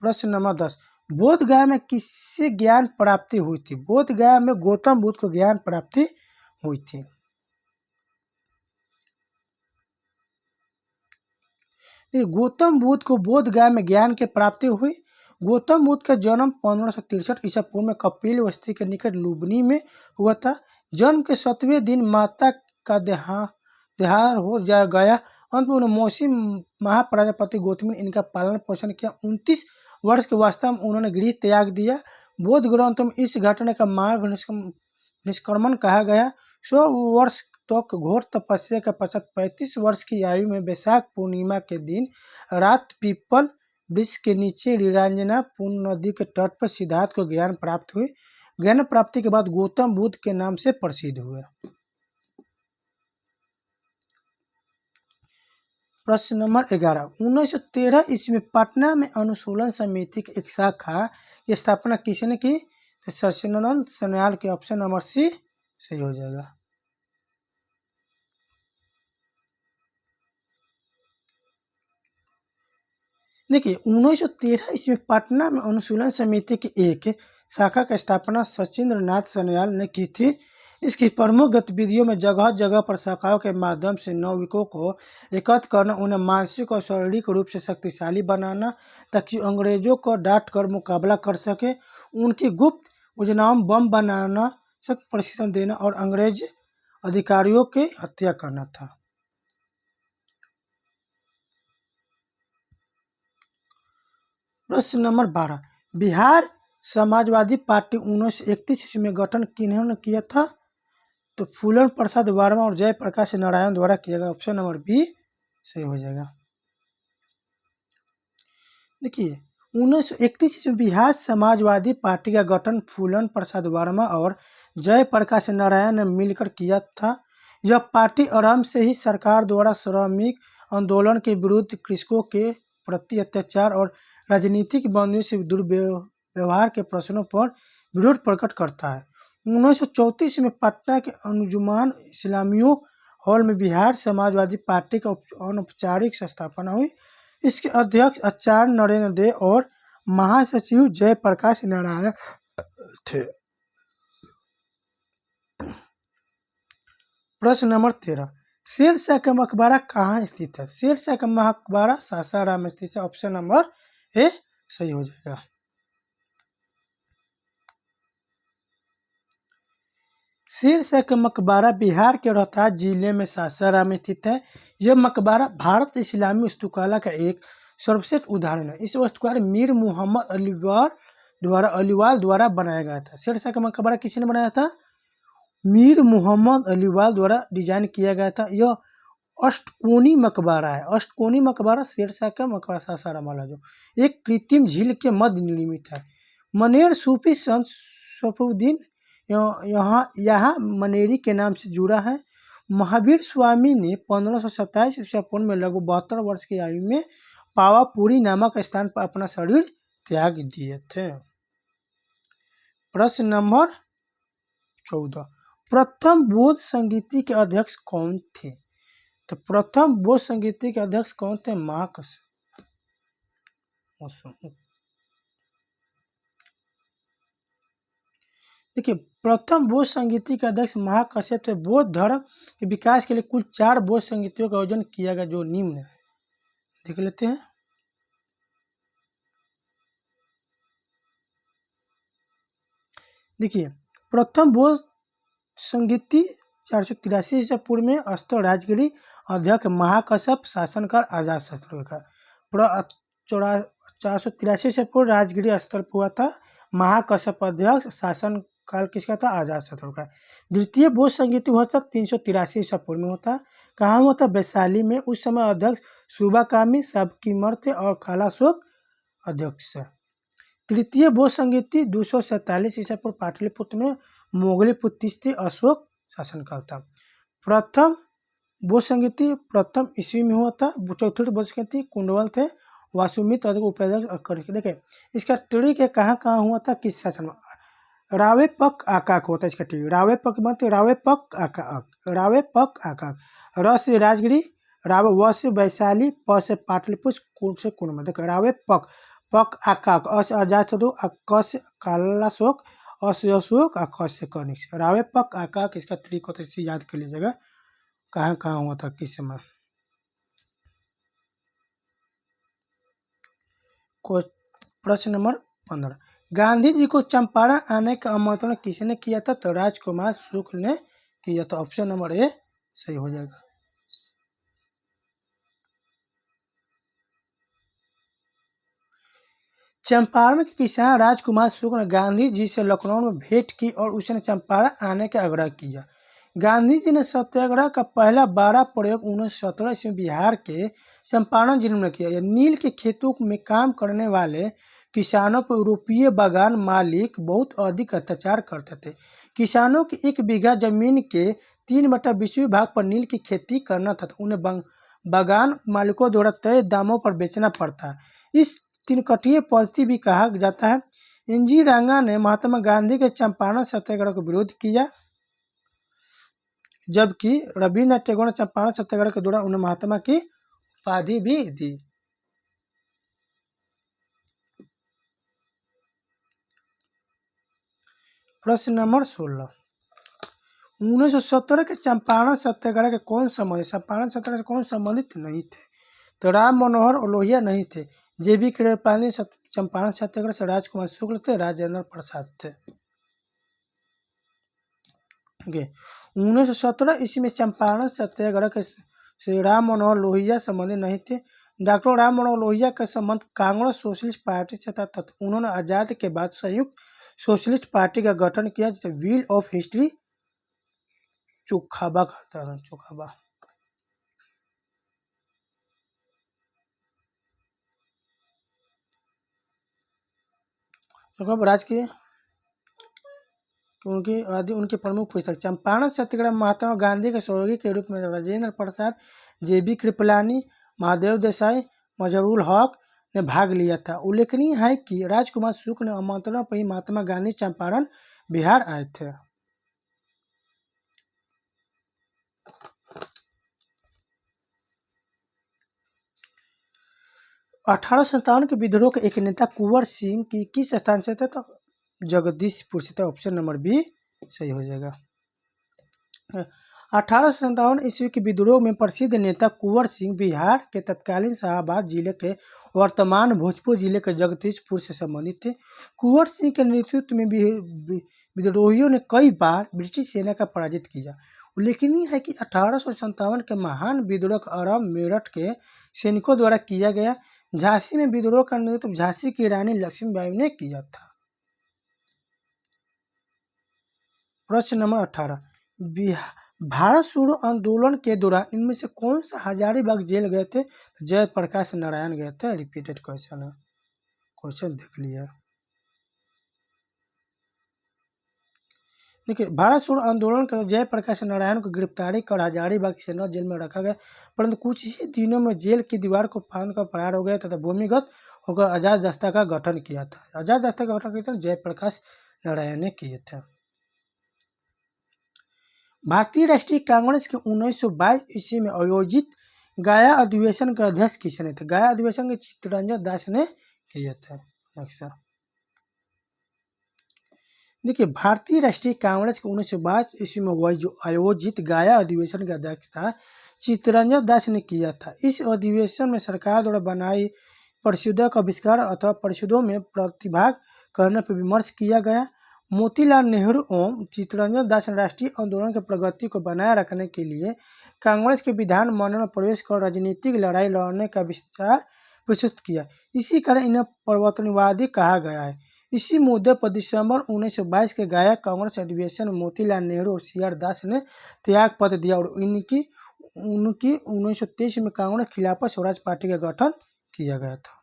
प्रश्न नंबर 10, बोध गया में किससे ज्ञान प्राप्ति हुई थी? बोध गया में गौतम बुद्ध को ज्ञान प्राप्ति हुई थी। गौतम बुद्ध को बोध गया में ज्ञान की प्राप्ति हुई। गौतम बुद्ध का जन्म 1563 ईसा पूर्व में कपिल वस्ती के निकट लुबनी में हुआ था। जन्म के 7वें दिन माता का देहांत हो गया। अंत में मौसी महाप्रजापति गौतमी ने इनका पालन पोषण किया। 29 वर्ष के अवस्था में उन्होंने गृह त्याग दिया। बौद्ध ग्रंथों में इस घटना का मार्ग निष्क्रमण कहा गया। 100 वर्ष तक घोर तपस्या के पश्चात 35 वर्ष की आयु में वैशाख पूर्णिमा के दिन रात पीपल वृक्ष के नीचे रीरांजना पूर्ण नदी के तट पर सिद्धार्थ को ज्ञान प्राप्त हुई। ज्ञान प्राप्ति के बाद गौतम बुद्ध के नाम से प्रसिद्ध हुए। प्रश्न नंबर 11, 1913 ईस्वी में पटना में अनुशीलन समिति की एक शाखा की स्थापना किसने की? तो सच्चिदानंद सान्याल के ऑप्शन नंबर सी सही हो जाएगा। देखिए 1913 ईस्वी में पटना में अनुशीलन समिति की एक शाखा की स्थापना सचिंद्रनाथ सान्याल ने की थी। इसकी प्रमुख गतिविधियों में जगह जगह पर शाखाओं के माध्यम से नौयुवकों को एकत्र करना, उन्हें मानसिक और शारीरिक रूप से शक्तिशाली बनाना ताकि अंग्रेजों को डांट कर मुकाबला कर सके, उनकी गुप्त योजनाओं में बम बनाना, सख्त प्रशिक्षण देना और अंग्रेज अधिकारियों की हत्या करना था। प्रश्न नंबर 12, बिहार समाजवादी पार्टी 1931 ईस्वी में गठन किन्होंने किया था? तो फूलन प्रसाद वर्मा और जयप्रकाश नारायण द्वारा किया गया। ऑप्शन नंबर बी सही हो जाएगा। देखिए 1931 ईस्वी में बिहार समाजवादी पार्टी का गठन फूलन प्रसाद वर्मा और जयप्रकाश नारायण ने मिलकर किया था। यह पार्टी आरंभ से ही सरकार द्वारा श्रमिक आंदोलन के विरुद्ध, कृषकों के प्रति अत्याचार और राजनीतिक बंदियों से दुर्व्यवहार के प्रश्नों पर विरोध प्रकट करता है। 1934 में पटना के अंजुमन इस्लामियों हॉल में बिहार समाजवादी पार्टी का अनौपचारिक स्थापना हुई। इसके अध्यक्ष आचार्य नरेंद्र देव और महासचिव जयप्रकाश नारायण थे। प्रश्न नंबर 13, शेरशाह का मकबरा कहाँ स्थित है? शेरशाह का मकबरा सासाराम में स्थित है। ऑप्शन नंबर ए सही हो जाएगा। शेरशाह का मकबरा बिहार के रोहतास जिले में सासाराम में स्थित है। यह मकबरा भारत इस्लामी वास्तुकला का एक सर्वश्रेष्ठ उदाहरण है। इस वास्तुकार मीर मोहम्मद अलीवाल द्वारा बनाया गया था। शेरशाह का मकबरा किसने बनाया था? मीर मोहम्मद अलीवाल द्वारा डिजाइन किया गया था। यह अष्टकोणी मकबरा है। अष्टकोणी मकबरा शेरशाह का मकबरा सासाराम वाला जो एक कृत्रिम झील के मध्य निर्मित है। मनेर सूफी संत सफरुद्दीन यहाँ मनेरी के नाम से जुड़ा है। महावीर स्वामी ने 1527 ईस्वी पूर्व में लगभग 72 वर्ष की आयु में पावापुरी नामक स्थान पर अपना शरीर त्याग दिए थे। प्रश्न नंबर 14, प्रथम बौद्ध संगीति के अध्यक्ष कौन थे? तो प्रथम बौद्ध संगीति के अध्यक्ष कौन थे? महाकश्यप। देखिए प्रथम बौद्ध संगीति के अध्यक्ष महाकश्यप थे। बौद्ध धर्म के विकास के लिए कुल 4 बौद्ध संगीतियों का आयोजन किया गया जो निम्न है। देख लेते हैं। देखिए प्रथम बौद्ध संगीति 483 ईस्वी पूर्व में स्थल राजगिरी, अध्यक्ष महाकश्यप, शासनकाल अजातशत्रु का। 483 ईस्वी पूर्व राजगिरी स्थल हुआ था। महाकश्यप अध्यक्ष, शासन काल किसका था? अजातशत्रु का। द्वितीय बौद्ध संगीति हुआ था 383 ईस्वी पूर्व में होता। कहाँ हुआ था? वैशाली में। उस समय अध्यक्ष सुबाकामी सबकीमर थे और कालाशोक अध्यक्ष। तृतीय बौद्ध संगीति 247 ईस्वी पूर्व पाटलिपुत्र में मोगलीपुत्र थे, अशोक शासनकाल था। प्रथम बौद्ध संगीति प्रथम ईस्वी में हुआ था। चौथे बौद्ध संगीति कुंडवल थे, वासुमित उपाध्यक्ष। देखे इसका ट्रिक है कहाँ कहाँ हुआ था, किस शासन में? रावे पक आकाक होता है इसका ट्रिक। रावे पक बनते रावे पक आकाक, रावे पक आकाक। र से राजगिरी, रावे व से वैशाली, प से पाटलिपुत्र, कुल से कुंडवल। देखो रावे पक, पक आकाक, अ से अजातशत्रु, क से कालाशोक, अ से अशोक, ख से कनिष्क। रावे पक आकाक इसका ट्रिक होता है, इसे याद कर लीजिएगा कहाँ कहाँ हुआ था किस समय। प्रश्न नंबर 15, गांधी जी को चंपारण आने का आमंत्रण किसने किया था? तो राजकुमार शुक्ल ने किया था। ऑप्शन नंबर ए सही हो जाएगा। चंपारण के किसान राजकुमार शुक्ल ने गांधी जी से लखनऊ में भेंट की और उसने चंपारण आने का आग्रह किया। गांधी जी ने सत्याग्रह का पहला बड़ा प्रयोग 1917 ईस्वी में बिहार के चंपारण जिले में किया। यह नील के खेतों में काम करने वाले किसानों पर यूरोपीय बागान मालिक बहुत अधिक अत्याचार करते थे। किसानों की 1 बीघा जमीन के 3/20 भाग पर नील की खेती करना था, तो उन्हें बागान मालिकों द्वारा तय दामों पर बेचना पड़ता। इस तीनकठिया पद्धति भी कहा जाता है। इंजी रंगा ने महात्मा गांधी के चंपारण सत्याग्रह का विरोध किया, जबकि रविन्द्रनाथ टैगोर ने चंपारण सत्याग्रह के दौरान उन्हें महात्मा की उपाधि भी दी। प्रश्न नंबर 16, 1917 के चंपारण सत्याग्रह के कौन संबंधित चंपारण सत्याग्रह से कौन संबंधित नहीं थे? तो राम मनोहर लोहिया नहीं थे। JB कृपलानी चंपारण सत्याग्रह से राजकुमार शुक्ल थे, राजेंद्र प्रसाद थे। 1917 ईस्वी में चंपारण सत्याग्रह के से राम मनोहर लोहिया संबंधित नहीं थे। डॉक्टर राम मनोहर लोहिया का संबंध कांग्रेस सोशलिस्ट पार्टी से था, तथा उन्होंने आजादी के बाद संयुक्त सोशलिस्ट पार्टी का गठन किया, जिसे व्हील ऑफ हिस्ट्री चोखाबा कहता था। चोखाबा राजकीय क्योंकि आदि उनके प्रमुख पुस्तक चंपारण सत्याग्रह महात्मा गांधी के सहयोगी के रूप में राजेंद्र प्रसाद, JB कृपलानी, महादेव देसाई, मजहरूल हक ने भाग लिया था। उल्लेखनीय है कि राजकुमार शुक्ल ने आमंत्रण पर ही महात्मा गांधी चंपारण बिहार आए थे। (1857) के विद्रोह के एक नेता कुंवर सिंह की किस स्थान से थे? तो जगदीशपुर से था। ऑप्शन नंबर बी सही हो जाएगा। 1857 ईस्वी के विद्रोह में प्रसिद्ध नेता कुंवर सिंह बिहार के तत्कालीन शाहाबाद जिले के वर्तमान भोजपुर जिले के जगदीशपुर से संबंधित थे। कुंवर सिंह के नेतृत्व में विद्रोहियों ने कई बार ब्रिटिश सेना का पराजित किया। उल्लेखनीय है कि 1857 के महान विद्रोह का आरंभ मेरठ के सैनिकों द्वारा किया गया। झांसी में विद्रोह का नेतृत्व झांसी की रानी लक्ष्मीबाई ने किया था। प्रश्न नंबर 18, भारत छोड़ो आंदोलन के दौरान इनमें से कौन सा हजारीबाग जेल गए थे? जयप्रकाश नारायण गए थे। रिपीटेड क्वेश्चन है, क्वेश्चन देख लिया। देखिए, भारत छोड़ो आंदोलन के जयप्रकाश नारायण को गिरफ्तारी कर हजारीबाग सेना जेल में रखा गया, परंतु कुछ ही दिनों में जेल की दीवार को फांद कर फरार हो गया तथा भूमिगत होकर आजाद दस्ता का गठन किया था। आजाद दस्ता का गठन किया था जयप्रकाश नारायण ने किए थे। भारतीय राष्ट्रीय कांग्रेस के 1922 ईस्वी में आयोजित गया अधिवेशन के अध्यक्ष किसने थे? गया अधिवेशन के चित्तरंजन दास ने किए थे। देखिए, भारतीय राष्ट्रीय कांग्रेस के 1922 ईस्वी में वह जो आयोजित गया अधिवेशन का अध्यक्ष था चित्तरंजन दास ने किया था। इस अधिवेशन में सरकार द्वारा बनाई परिषदों का आविष्कार अथवा परिषदों में प्रतिभाग करने पर विमर्श किया गया। मोतीलाल नेहरू एवं चित्तरंजन दास ने राष्ट्रीय आंदोलन की प्रगति को बनाए रखने के लिए कांग्रेस के विधानमंडल में प्रवेश कर राजनीतिक लड़ाई लड़ने का विचार प्रस्तुत किया। इसी कारण इन्हें परिवर्तनवादी कहा गया है। इसी मुद्दे पर दिसंबर 1922 के गया कांग्रेस अधिवेशन में मोतीलाल नेहरू और CR दास ने त्याग पत्र दिया और उनकी 1923 में कांग्रेस खिलाफत स्वराज पार्टी का गठन किया गया था।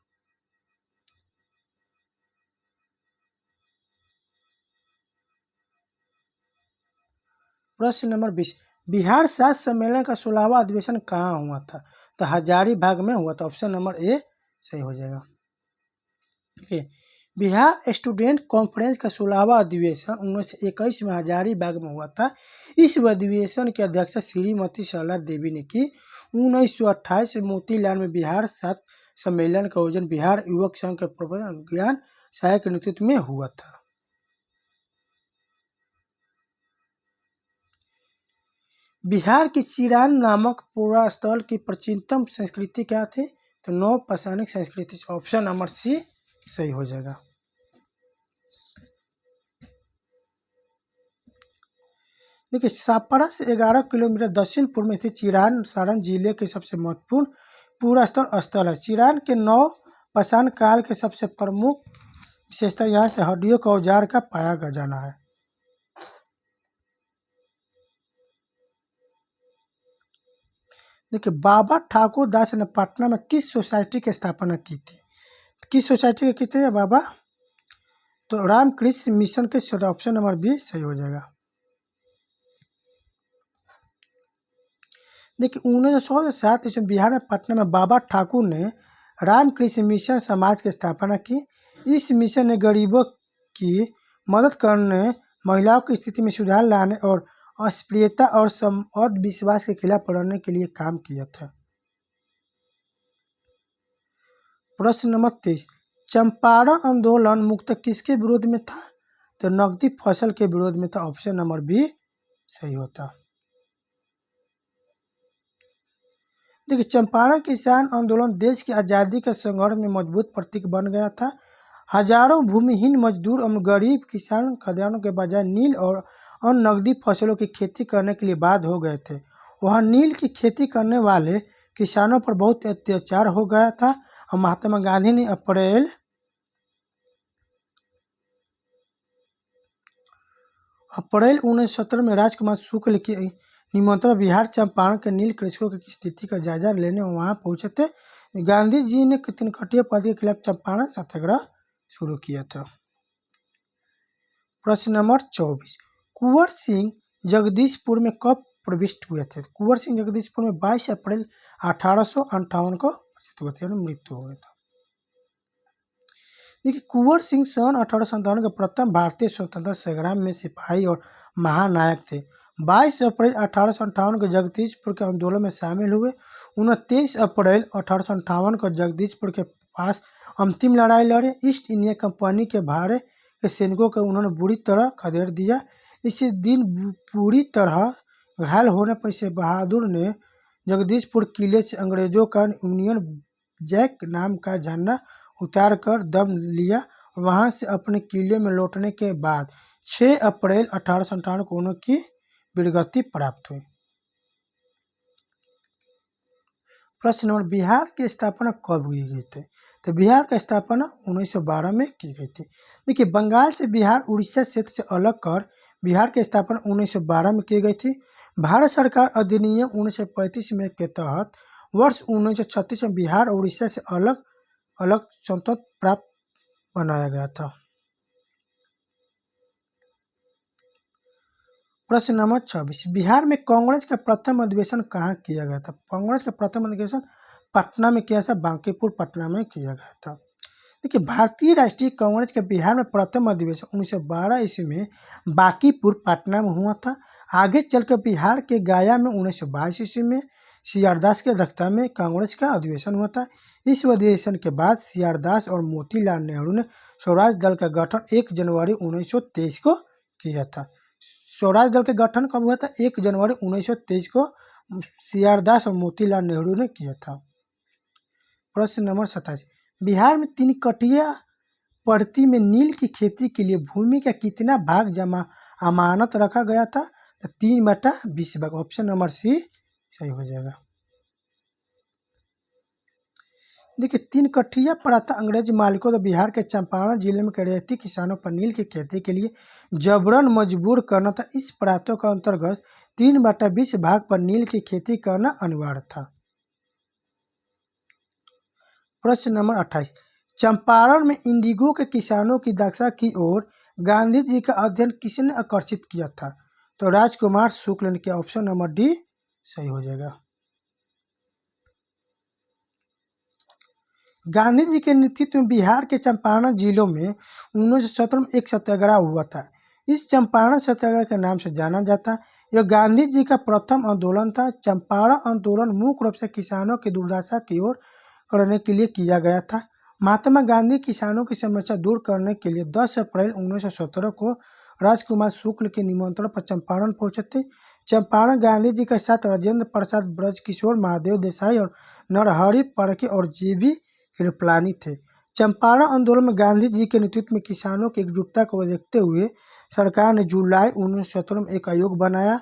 प्रश्न नंबर 20, बिहार साहित्य सम्मेलन का 16वां अधिवेशन कहाँ हुआ था? तो हजारीबाग में हुआ था। ऑप्शन नंबर ए सही हो जाएगा। देखिए, बिहार स्टूडेंट कॉन्फ्रेंस का 16वां अधिवेशन 1921 में हजारीबाग में हुआ था। इस अधिवेशन की अध्यक्षता श्रीमती सरला देवी ने की। 1928 में मोतीलाल में बिहार साहित्य सम्मेलन का आयोजन बिहार युवक संघ के प्रोफेसर ज्ञान सहाय के नेतृत्व में हुआ था। बिहार की चिरान नामक पुरास्थल की प्राचीनतम संस्कृति क्या थी? तो नवपाषाणिक संस्कृति। ऑप्शन नंबर सी सही हो जाएगा। देखिए, सापड़ा से 11 किलोमीटर दक्षिण पूर्व में स्थित चिरान सारण जिले के सबसे महत्वपूर्ण पुरास्थल स्थल है। चिरान के नवपाषाण काल के सबसे प्रमुख विशेषता यहाँ से हड्डियों का औजार का पाया जाना है। देखिए, बाबा ठाकुर दास ने पटना में किस सोसाइटी की स्थापना की थी? किस सोसाइटी की थी बाबा? तो रामकृष्ण मिशन के ऑप्शन नंबर बी सही हो जाएगा। देखिए, 1907 ईस्वी में बिहार में पटना में बाबा ठाकुर ने रामकृष्ण मिशन समाज की स्थापना की। इस मिशन ने गरीबों की मदद करने, महिलाओं की स्थिति में सुधार लाने और अस्पृश्यता और अंधविश्वास के खिलाफ लड़ने के लिए काम किया था। प्रश्न नंबर 23, चंपारण आंदोलन मुख्यतः किसके विरोध में था? तो नकदी फसल के विरोध में था। ऑप्शन नंबर बी सही होता। देखिए, चंपारण किसान आंदोलन देश की आज़ादी के संघर्ष में मजबूत प्रतीक बन गया था। हजारों भूमिहीन मजदूर और गरीब किसान खदानों के बजाय नील और अन्य नकदी फसलों की खेती करने के लिए बाध्य हो गए थे। वहाँ नील की खेती करने वाले किसानों पर बहुत अत्याचार हो गया था और महात्मा गांधी ने अप्रैल 1917 में राजकुमार शुक्ल के निमंत्रण बिहार चंपारण के नील कृषकों की स्थिति का जायजा लेने वहां पहुंचे थे। गांधी जी ने तिनकटिया पद के खिलाफ चंपारण सत्याग्रह शुरू किया था। प्रश्न नंबर 24, कुंवर सिंह जगदीशपुर में कब प्रविष्ट हुए थे? कुंवर सिंह जगदीशपुर में 22 अप्रैल 1858 को मृत्यु हो गया था। देखिए, कुंवर सिंह सन 1857 के प्रथम भारतीय स्वतंत्रता संग्राम में सिपाही और महानायक थे। 22 अप्रैल 1858 को जगदीशपुर के आंदोलन में शामिल हुए। 29 अप्रैल 1858 को जगदीशपुर के पास अंतिम लड़ाई लड़े। ईस्ट इंडिया कंपनी के भारत के सैनिकों को उन्होंने बुरी तरह खदेड़ दिया। इसी दिन पूरी तरह घायल होने पर से बहादुर ने जगदीशपुर किले से अंग्रेजों का यूनियन जैक नाम का झंडा उतार कर दम लिया। वहां से अपने किले में लौटने के बाद 6 अप्रैल 1857 को उनकी वीरगति प्राप्त हुई। प्रश्न नंबर, बिहार की स्थापना कब हुई गई थी? तो बिहार की स्थापना 1912 में की गई थी। देखिए, बंगाल से बिहार उड़ीसा क्षेत्र से अलग कर बिहार की स्थापना 1912 में की गई थी। भारत सरकार अधिनियम 1935 में के तहत वर्ष 1936 में बिहार और उड़ीसा से अलग अलग स्वतंत्रता प्राप्त बनाया गया था। प्रश्न नंबर 24, बिहार में कांग्रेस का प्रथम अधिवेशन कहाँ किया गया था? कांग्रेस का प्रथम अधिवेशन पटना में किया था, बांकीपुर पटना में किया गया था। देखिए, भारतीय राष्ट्रीय कांग्रेस के बिहार में प्रथम अधिवेशन 1912 ईस्वी में बांकीपुर पटना में हुआ था। आगे चलकर बिहार के गया में 1922 ईस्वी में सीआरदास की अध्यक्षता में कांग्रेस का अधिवेशन हुआ था। इस अधिवेशन के बाद सीआरदास और मोतीलाल नेहरू ने स्वराज दल का गठन 1 जनवरी 1923 को किया था। स्वराज दल का गठन कब हुआ था? 1 जनवरी 1923 को सीआरदास और मोतीलाल नेहरू ने किया था। प्रश्न नंबर 27, बिहार में तिनकटिया पड़ती में नील की खेती के लिए भूमि का कितना भाग जमा अमानत रखा गया था? तो 3/20 भाग। ऑप्शन नंबर सी सही हो जाएगा। देखिए, तिनकटिया प्रथा अंग्रेज मालिकों को बिहार के चंपारण जिले में करेती किसानों पर नील की खेती के लिए जबरन मजबूर करना था। इस प्रथा के अंतर्गत 3/20 भाग पर नील की खेती करना अनिवार्य था। प्रश्न नंबर 28, चंपारण में इंडिगो के किसानों की दशा की ओर गांधी जी का अध्ययन किसने आकर्षित किया था? तो राजकुमार शुक्ल ने किया। ऑप्शन नंबर डी सही हो जाएगा। गांधी जी के नेतृत्व में बिहार के चंपारण जिलों में 1917 में एक सत्याग्रह हुआ था। इस चंपारण सत्याग्रह के नाम से जाना जाता है। यह गांधी जी का प्रथम आंदोलन था। चंपारण आंदोलन मुख्य रूप से किसानों की दुर्दशा की ओर करने के लिए किया गया था। महात्मा गांधी किसानों की समस्या दूर करने के लिए 10 अप्रैल 1917 को राजकुमार शुक्ल के निमंत्रण पर चंपारण पहुंचे थे। चंपारण गांधी जी के साथ राजेंद्र प्रसाद, ब्रजकिशोर, महादेव देसाई और नरहरि फड़के और जीवी कृपलानी थे। चंपारण आंदोलन में गांधी जी के नेतृत्व में किसानों की एकजुटता को देखते हुए सरकार ने जुलाई 1917 में एक आयोग बनाया।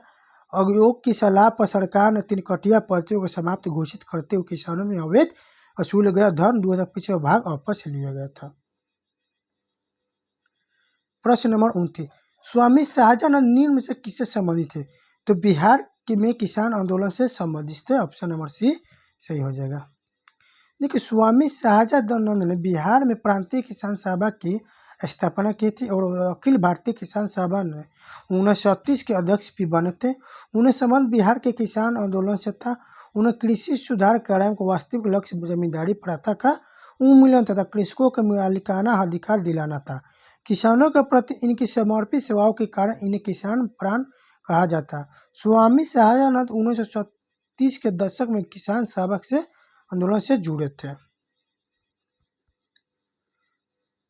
आयोग की सलाह पर सरकार ने तिनकटिया पर्चियों को समाप्त घोषित करते हुए किसानों में अवैध वसूल गया धन 2025 भाग वापस लिया गया था। प्रश्न नंबर 29, स्वामी शाहजहां नील में से किससे संबंधित थे? तो बिहार कि में किसान आंदोलन से संबंधित थे। ऑप्शन नंबर सी सही हो जाएगा। देखिए, स्वामी शाहजादानंद ने बिहार में प्रांतीय किसान सभा की स्थापना की थी और अखिल भारतीय किसान सभा ने 1936 के अध्यक्ष भी बने थे। उन्हें संबंध बिहार के किसान आंदोलन से था। उन्हें कृषि सुधार कराने को वास्तविक लक्ष्य जमींदारी प्रथा का उन्मूलन तथा कृषकों के मालिकाना अधिकार दिलाना था। किसानों के प्रति इनकी समर्पित सेवाओं के कारण इन्हें किसान प्राण कहा जाता। स्वामी शाहजादानंद 1936 के दशक में किसान सभा से आंदोलन से जुड़े थे।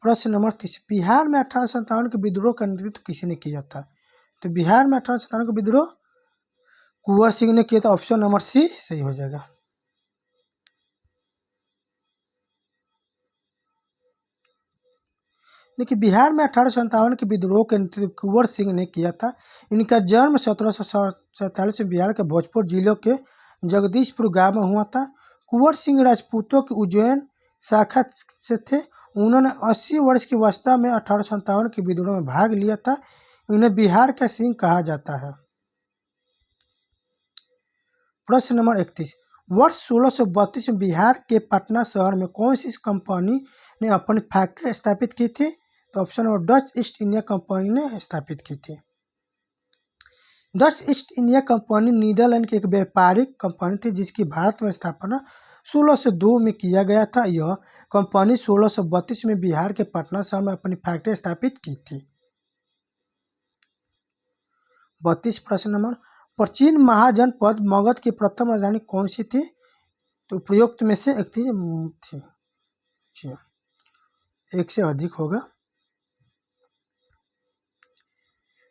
प्रश्न नंबर 30, बिहार में 1857 के विद्रोह का नेतृत्व किसने किया था? तो बिहार में 1857 का विद्रोह कुंवर सिंह ने किया था। ऑप्शन नंबर सी सही हो जाएगा। देखिए, बिहार में 1857 के विद्रोह के नेतृत्व कुंवर सिंह ने किया था। इनका जन्म 1747 में बिहार के भोजपुर जिले के जगदीशपुर गांव में हुआ था। कुंवर सिंह राजपूतों की उज्जैन शाखा से थे। उन्होंने 80 वर्ष की अवस्था में 1857 के विद्रोह में भाग लिया था। इन्हें बिहार का सिंह कहा जाता है। प्रश्न नंबर 31, वर्ष 1632 में बिहार के पटना शहर में कौन सी कंपनी ने अपनी फैक्ट्री स्थापित की थी? तो option number Dutch East India company ने स्थापित की थी। Dutch East India company Netherlands की एक व्यापारिक कंपनी थी जिसकी भारत में स्थापना 1602 में किया गया था। यह कंपनी 1632 में बिहार के पटना शहर में अपनी फैक्ट्री स्थापित की थी। 32 प्रश्न नंबर, प्राचीन महाजनपद मगध की प्रथम राजधानी कौन सी थी? तो उपयुक्त में से एक थी। एक से अधिक होगा।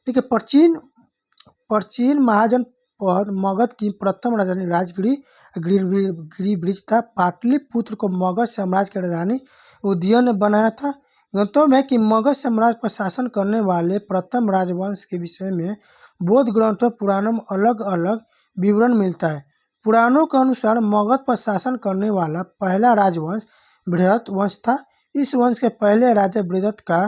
देखिए, प्राचीन महाजनपद मगध की प्रथम राजधानी गिरिब्रिज था। पाटलिपुत्र को मगध साम्राज्य की राजधानी उदयन ने बनाया था। गौरतलब है कि मगध साम्राज्य पर शासन करने वाले प्रथम राजवंश के विषय में बौद्ध ग्रंथों पुराणों में अलग अलग विवरण मिलता है। पुराणों के अनुसार मगध पर शासन करने वाला पहला राजवंश बृहत वंश था। इस वंश के पहले राजा बृहत का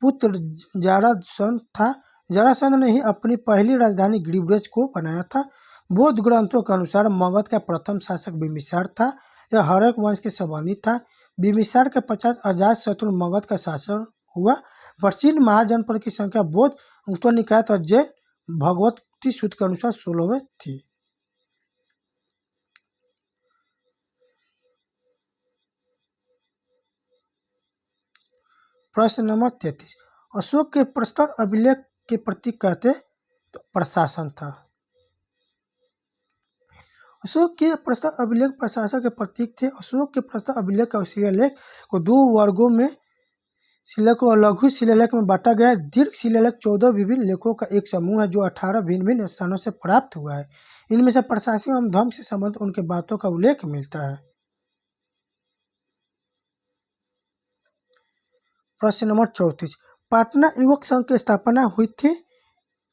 पुत्र जरासंध था। जरासंध ने ही अपनी पहली राजधानी गिरिब्रिज को बनाया था। बौद्ध ग्रंथों के अनुसार मगध का प्रथम शासक बिम्बिसार था। यह हड़क वंश के संबंधी था। बिम्बिसार के पश्चात अजातशत्रु मगध का शासक हुआ। प्राचीन महाजनपद की संख्या बौद्ध उत्तरनिकाय और जैन भगवती सूत्र के अनुसार 16वें थी। प्रश्न नंबर 33, अशोक के प्रस्तर अभिलेख के प्रतीक कहते तो प्रशासन था। अशोक के प्रस्तर अभिलेख प्रशासन के प्रतीक थे। अशोक के प्रस्तर अभिलेख का शिलालेख को दो वर्गों में शिलालेख और लघु शिलालेख में बांटा गया है। दीर्घ शिलालेख 14 विभिन्न लेखों का एक समूह है जो 18 भिन्न भिन्न स्थानों से प्राप्त हुआ है। इनमें से प्रशासन एवं धर्म से संबंधित उनके बातों का उल्लेख मिलता है। प्रश्न नंबर 34, पटना युवक संघ की स्थापना हुई थी।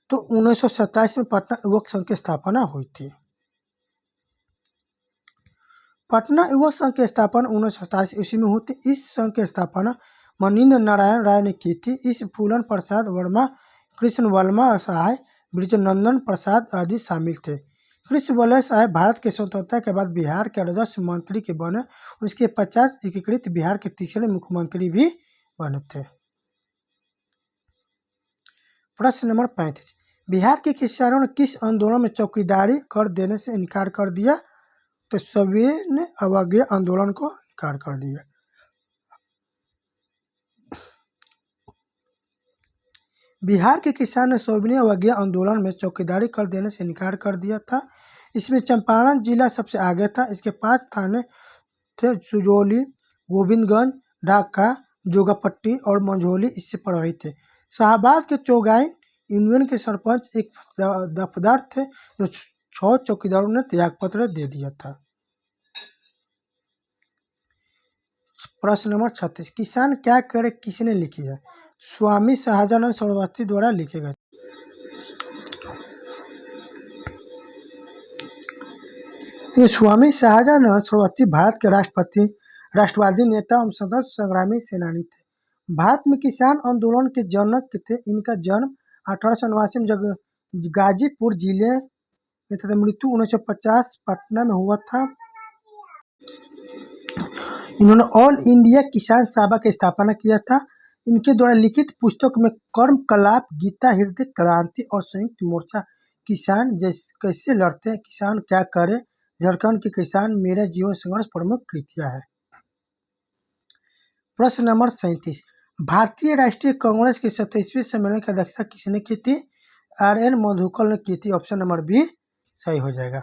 तो 1927 में पटना युवक संघ की स्थापना हुई थी। पटना युवक संघ की स्थापना 1927 ईस्वी में हुई थी। इस संघ की स्थापना मनिंद्र नारायण राय ने की थी। इस फूलन प्रसाद वर्मा, कृष्ण वल्लभ सहाय, ब्रजनंदन प्रसाद आदि शामिल थे। कृष्ण वल्लभ सहाय भारत की स्वतंत्रता के बाद बिहार के राजस्व मंत्री के बने। उसके 50 एकीकृत बिहार के तीसरे मुख्यमंत्री भी बने थे। प्रश्न नंबर 35, बिहार के किसानों ने किस आंदोलन में चौकीदारी कर देने से इनकार कर दिया? तो सभी ने अवज्ञा आंदोलन को इनकार कर दिया। बिहार के किसान ने सविनय अवज्ञा आंदोलन में चौकीदारी कर देने से इनकार कर दिया था। इसमें चंपारण जिला सबसे आगे था। इसके 5 थाने थे, सुजौली, गोविंदगंज, ढाका, जोगापट्टी और मंझौली इससे प्रभावित थे। शाहबाद के चौगाइन यूनियन के सरपंच एक दफदार थे जो 6 चौकीदारों ने त्यागपत्र दे दिया था। प्रश्न नंबर 36, किसान क्या करे किसने लिखी है? स्वामी शाहजानंद सरस्वती द्वारा लिखे गए। तो स्वामी शाहजानंद सरस्वती भारत के राष्ट्रवादी नेता एवं स्वतंत्रता संग्रामी सेनानी थे। भारत में किसान आंदोलन के जनक थे। इनका जन्म 1889 में गाजीपुर जिले नेता था। मृत्यु 1950 पटना में हुआ था। इन्होंने ऑल इंडिया किसान सभा की स्थापना किया था। इनके द्वारा लिखित पुस्तक में कर्म कलाप, गीता, हृदय क्रांति और संयुक्त मोर्चा, किसान कैसे लड़ते हैं, किसान क्या करे, झारखंड के किसान, मेरा जीवन संघर्ष प्रमुख कृतियां है। प्रश्न नंबर 37, भारतीय राष्ट्रीय कांग्रेस के 27वें सम्मेलन की अध्यक्षता किसने की थी? RN मधुकर ने की थी। ऑप्शन नंबर बी सही हो जाएगा।